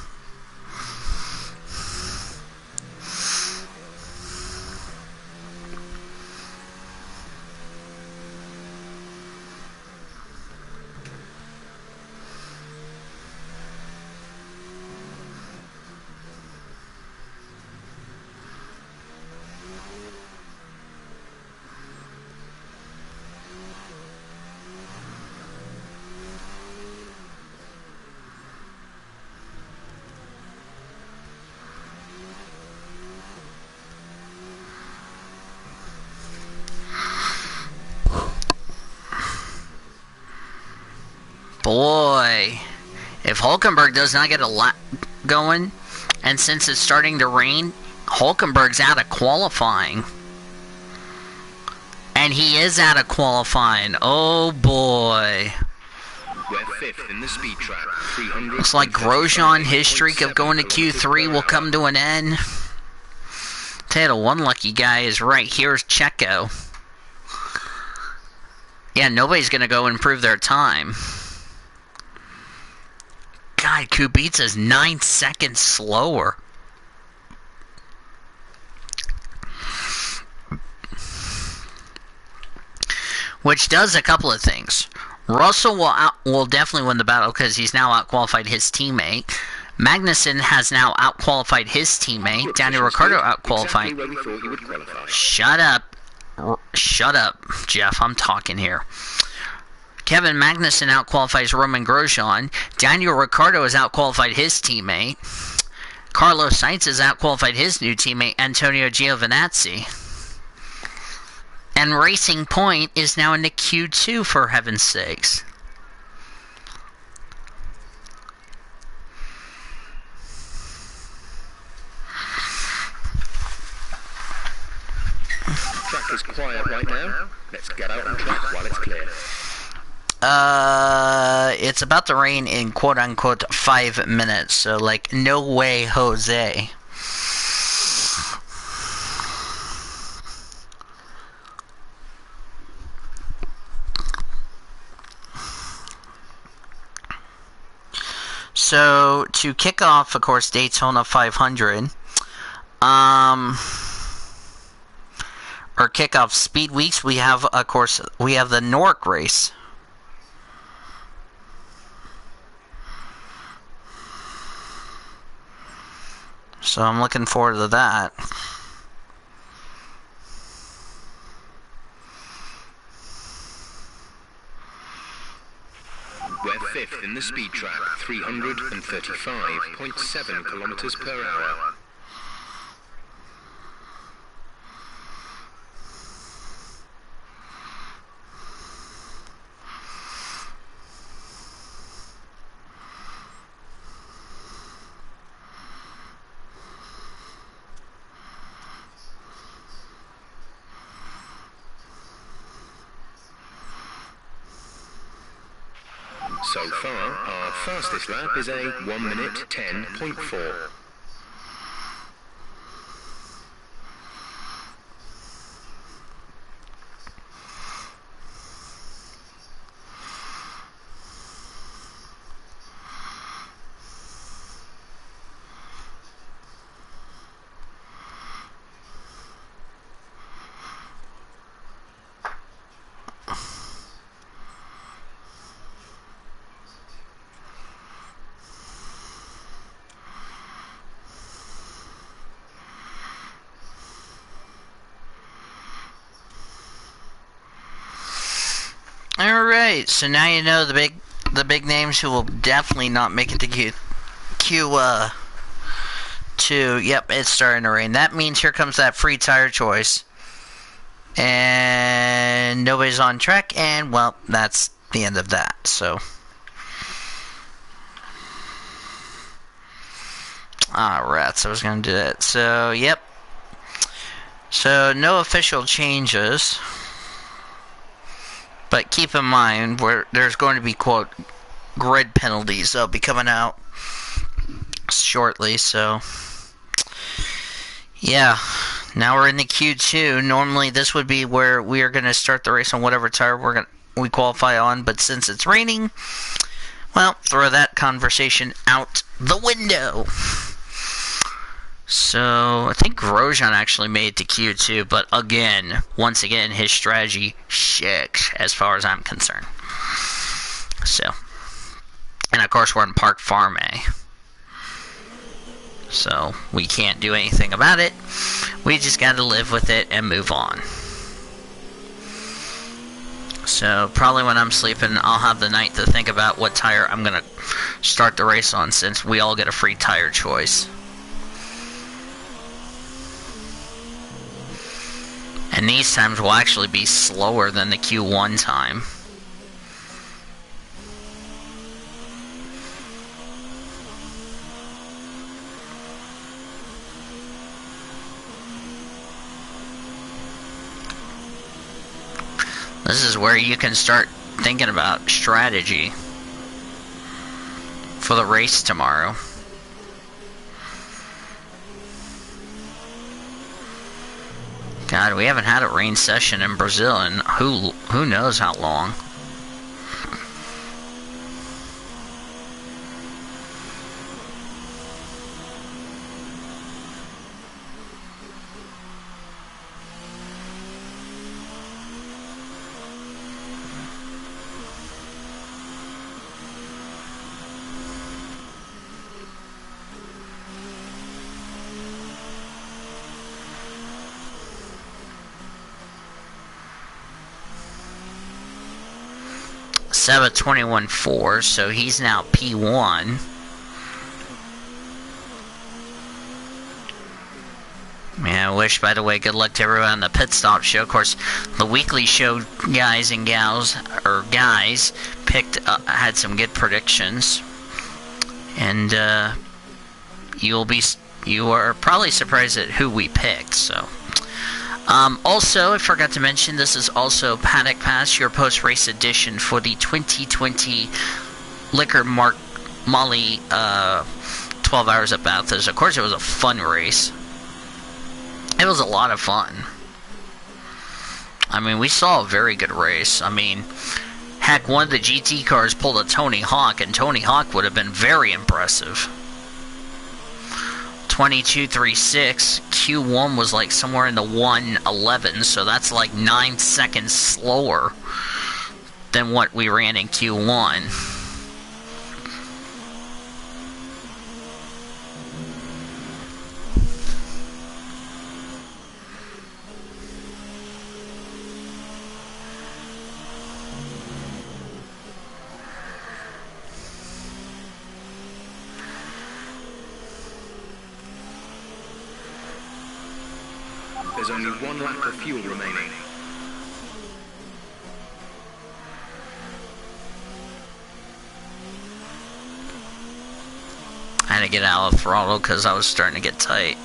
Boy, if Hulkenberg does not get a lap going, and since it's starting to rain, Hulkenberg's out of qualifying. And he is out of qualifying. Oh boy. We're fifth in the speed trap. Looks like Grosjean, his streak of going to Q3 will come to an end. Tell you the one lucky guy is right here's Checo. Yeah, nobody's going to go improve their time. God, Kubica's 9 seconds slower. Which does a couple of things. Russell will definitely win the battle because he's now outqualified his teammate. Magnussen has now outqualified his teammate. Daniel Ricciardo outqualified. Shut up. Shut up, Jeff. I'm talking here. Kevin Magnussen outqualifies Roman Grosjean. Daniel Ricciardo has outqualified his teammate. Carlos Sainz has outqualified his new teammate, Antonio Giovinazzi. And Racing Point is now in the Q2, for heaven's sakes. Track is quiet right now. Let's get out on track while it's clear. It's about to rain in quote-unquote 5 minutes, so like, no way, Jose. So, to kick off, of course, Daytona 500, or kick off Speed Weeks, we have, of course, we have the Newark race. So I'm looking forward to that. We're fifth in the speed trap, 335.7 kilometers per hour. So far, our fastest lap is a 1 minute 10.4. Alright, so now you know the big names who will definitely not make it to Q2. Yep, it's starting to rain. That means here comes that free tire choice. And nobody's on track, and well, that's the end of that, so. Rats, I was gonna do that. So, yep. So, no official changes. But keep in mind, there's going to be, quote, grid penalties. They'll be coming out shortly, so. Yeah, now we're in the Q2. Normally, this would be where we are going to start the race on whatever tire we're we qualify on, but since it's raining, well, throw that conversation out the window. So, I think Grosjean actually made it to Q2, but again, once again, his strategy, shit, as far as I'm concerned. So, and of course we're in Park Farm A. So, we can't do anything about it. We just gotta live with it and move on. So, probably when I'm sleeping, I'll have the night to think about what tire I'm gonna start the race on, since we all get a free tire choice. And these times will actually be slower than the Q1 time. This is where you can start thinking about strategy for the race tomorrow. God, we haven't had a rain session in Brazil in who knows how long. Seba 21.4, so he's now P1. Yeah, I wish, by the way, good luck to everyone on the Pit Stop show. Of course, the weekly show guys and gals, or guys, had some good predictions. And, you are probably surprised at who we picked, so. Also, I forgot to mention, this is also Paddock Pass, your post-race edition for the 2020 Liquor Molly 12 Hours at Bathurst. Of course, it was a fun race. It was a lot of fun. I mean, we saw a very good race. I mean, heck, one of the GT cars pulled a Tony Hawk, and Tony Hawk would have been very impressive. 22.36. Q1 was like somewhere in the 1:11, so that's like 9 seconds slower than what we ran in Q1. There's only 1 lap of fuel remaining. I had to get out of throttle because I was starting to get tight.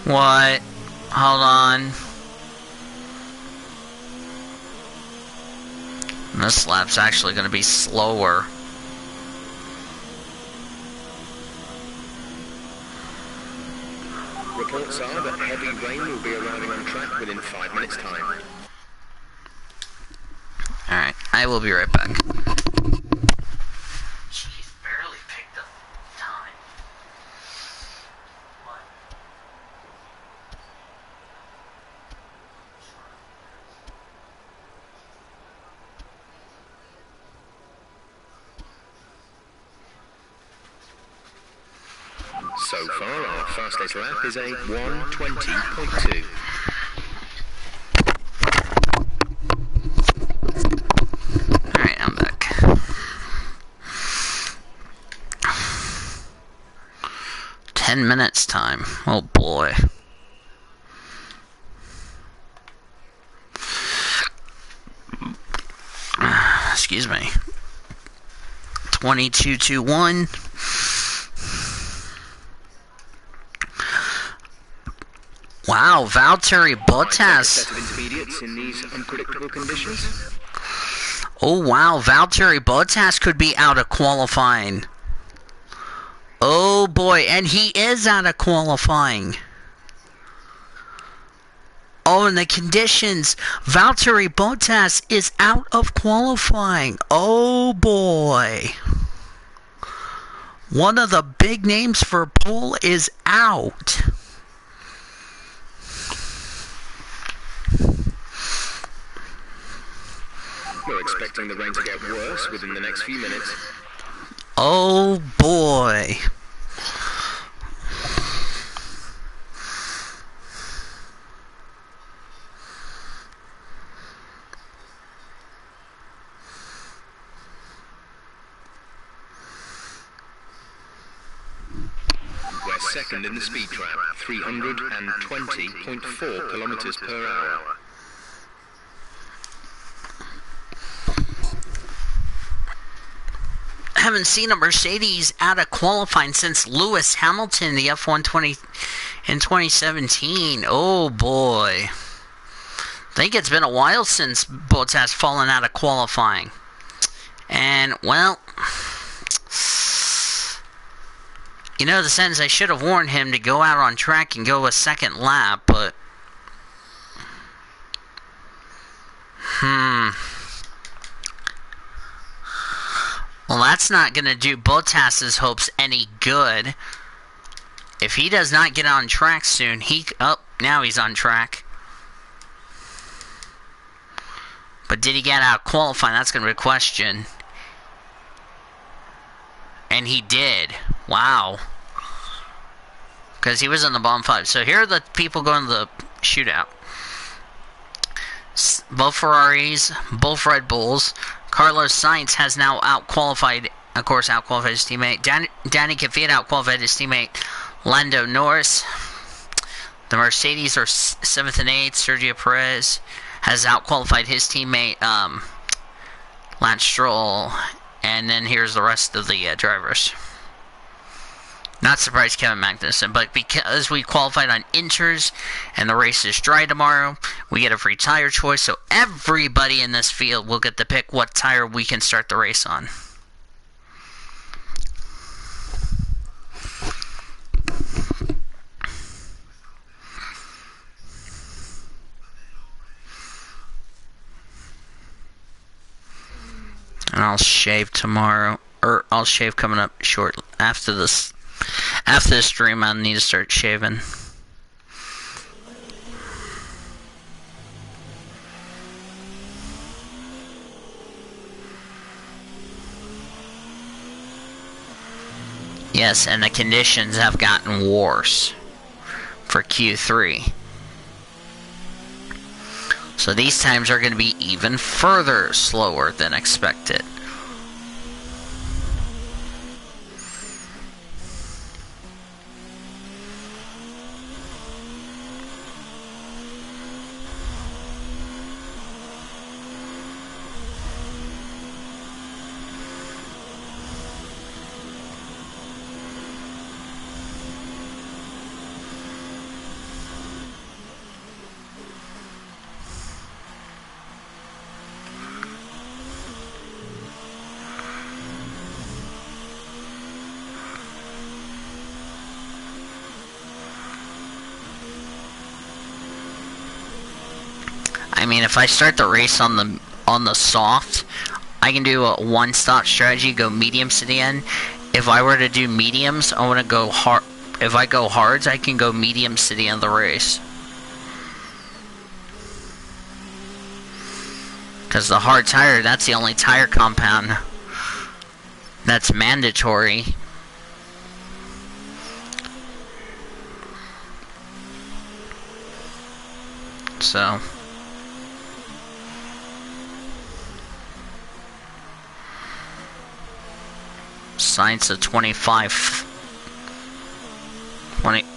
What? Hold on. This lap's actually going to be slower. Reports are that heavy rain will be arriving on track within 5 minutes' time. Alright, I will be right back. Jeez, barely picked up time. What? So far, our fastest lap is a 1:20.2. Alright, I'm back. "10 minutes time. Oh boy. Excuse me. 22.21. Wow, Valtteri Bottas. Set of intermediates in these unpredictable conditions. Oh wow, Valtteri Bottas could be out of qualifying. Oh boy, and he is out of qualifying. in the conditions, Valtteri Bottas is out of qualifying. Oh boy. One of the big names for pole is out. We're expecting the rain to get worse within the next few minutes. Oh boy. We're second in the speed trap, 320.4 kilometers per hour. Haven't seen a Mercedes out of qualifying since Lewis Hamilton, the F120 in 2017. Oh boy. I think it's been a while since Bottas fallen out of qualifying. And, well, you know, the sense I should have warned him to go out on track and go a second lap, but well, that's not going to do Bottas's hopes any good. If he does not get on track soon, now he's on track. But did he get out qualifying? That's going to be a question. And he did. Wow. Because he was in the bottom 5. So here are the people going to the shootout. Both Ferraris, both Red Bulls. Carlos Sainz has now out-qualified his teammate. Danny Kvyat out-qualified his teammate Lando Norris. The Mercedes are 7th and 8th. Sergio Perez has out-qualified his teammate Lance Stroll. And then here's the rest of the drivers. Not surprised Kevin Magnussen, but because we qualified on inters and the race is dry tomorrow, we get a free tire choice, so everybody in this field will get to pick what tire we can start the race on. And I'll shave tomorrow, or I'll shave coming up short after this. After this stream, I need to start shaving. Yes, and the conditions have gotten worse for Q3. So these times are going to be even further slower than expected. I mean, if I start the race on the soft, I can do a one-stop strategy, go mediums to the end. If I were to do mediums, I want to go hard. If I go hards, I can go mediums to the end of the race. Because the hard tire, that's the only tire compound that's mandatory. So Sainz at 20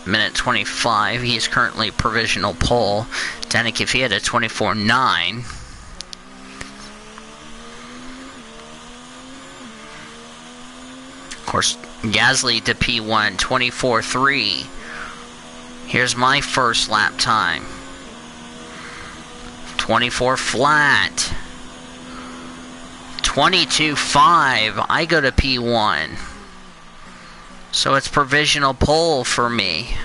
minute 25. He is currently provisional pole. Danny Kvyat at 24.9. Of course, Gasly to P1 24.3. Here's my first lap time. 24 flat. 22.5. I go to P1. So it's provisional pole for me.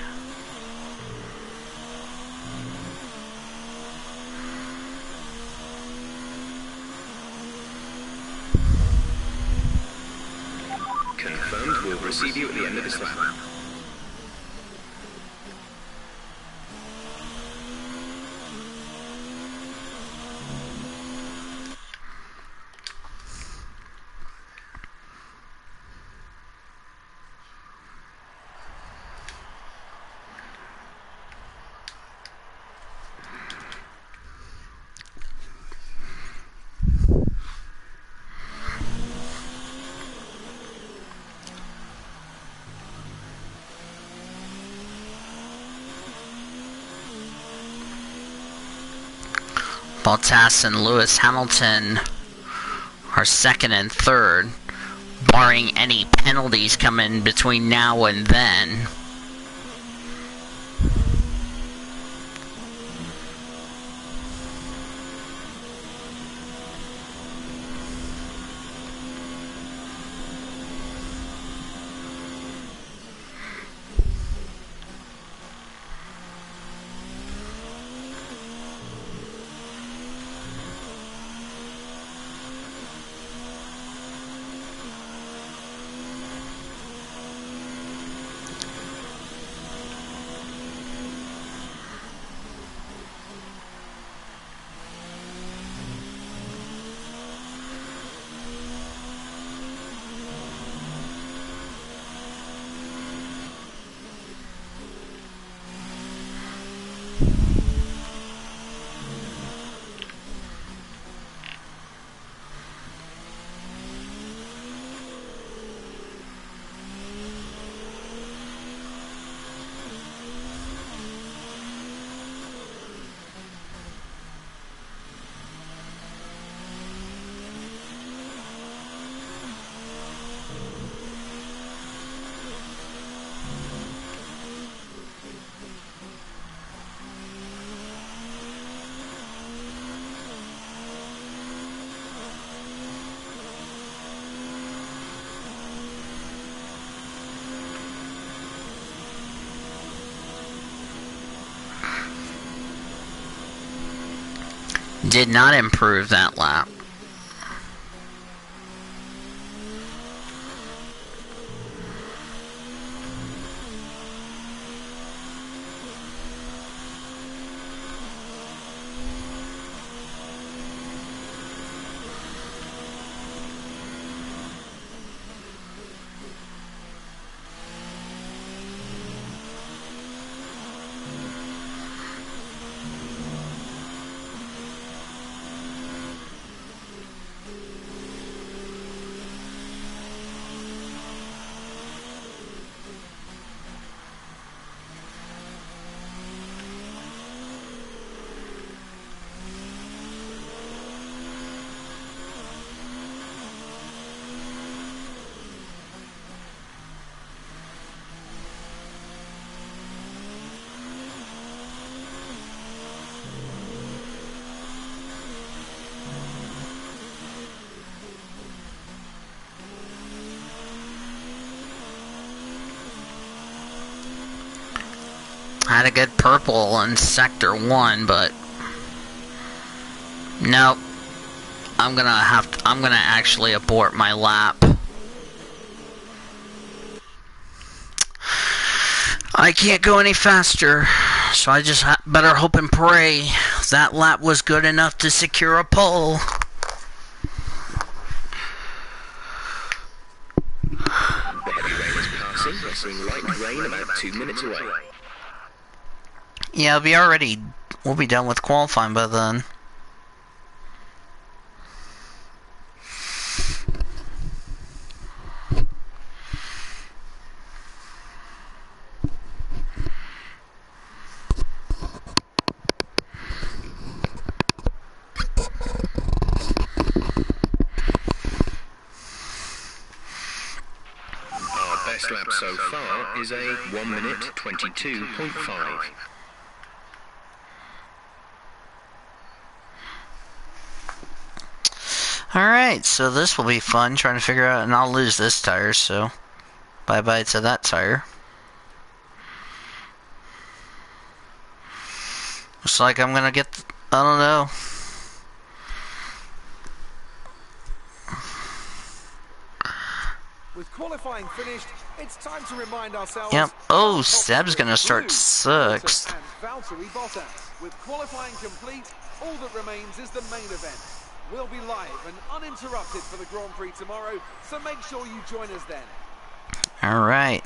We'll receive you at the end of this lap. Bottas and Lewis Hamilton are second and third, barring any penalties coming between now and then. Did not improve that lap. Had a good purple in sector 1, but nope. I'm gonna actually abort my lap. I can't go any faster, so I just better hope and pray that lap was good enough to secure a pole. The heavy rain is passing. We're seeing light rain about 2 minutes away. Yeah, we'll be done with qualifying by then. Our best lap so far is a 1 minute 22.5. Alright, so this will be fun trying to figure out, and I'll lose this tire, so bye-bye to that tire. Looks like I'm gonna get, I don't know. With qualifying finished, it's time to remind ourselves. Yep. Oh, Seb's gonna start sixth. And Valtteri Bottas. With qualifying complete, all that remains is the main event. We'll be live and uninterrupted for the Grand Prix tomorrow, so make sure you join us then. Alright.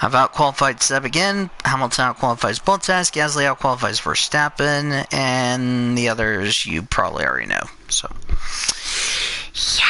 I've out-qualified Seb again. Hamilton out-qualifies Bottas. Gasly out-qualifies Verstappen. And the others you probably already know. So, yeah.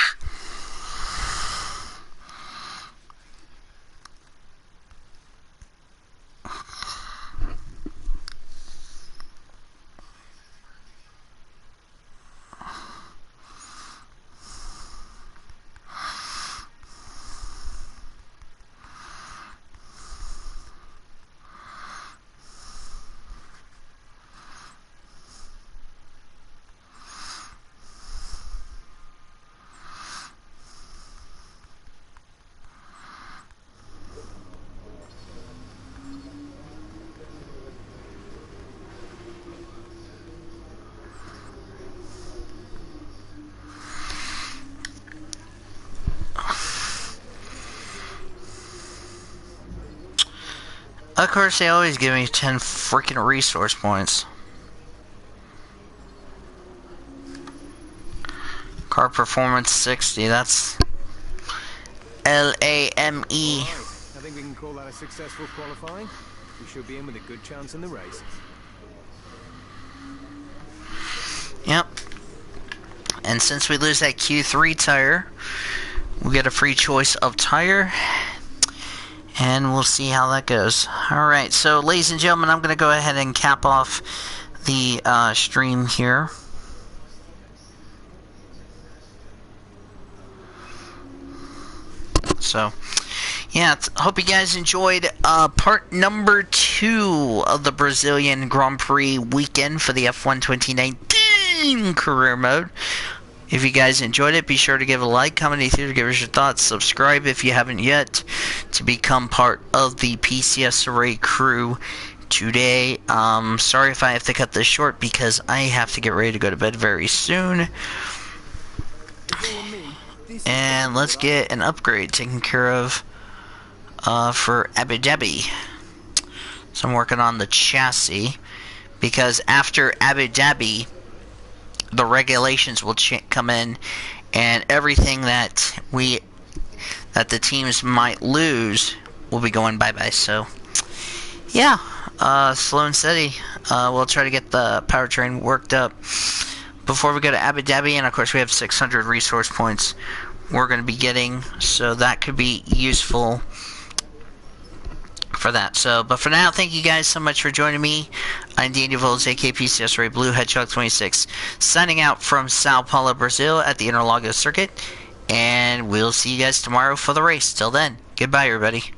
Of course, they always give me 10 freaking resource points. Car performance 60, that's LAME. I think we can call that a successful qualifying. We should be in with a good chance in the race. Yep. And since we lose that Q3 tire, we get a free choice of tire. And we'll see how that goes. Alright, so ladies and gentlemen, I'm going to go ahead and cap off the stream here. So, yeah, hope you guys enjoyed part number 2 of the Brazilian Grand Prix weekend for the F1 2019 career mode. If you guys enjoyed it, be sure to give it a like, comment in the theater, give us your thoughts, subscribe if you haven't yet to become part of the PCS Array crew today. Sorry if I have to cut this short because I have to get ready to go to bed very soon. And let's get an upgrade taken care of for Abu Dhabi. So I'm working on the chassis because after Abu Dhabi, the regulations will come in, and everything that the teams might lose will be going bye-bye. So, yeah, slow and steady. We'll try to get the powertrain worked up before we go to Abu Dhabi, and of course we have 600 resource points we're going to be getting, so that could be useful for that. So, but for now, thank you guys so much for joining me. I'm Danny Vols, aka PCS Ray Blue Hedgehog 26, signing out from Sao Paulo, Brazil at the Interlagos circuit, and we'll see you guys tomorrow for the race. Till then, goodbye everybody.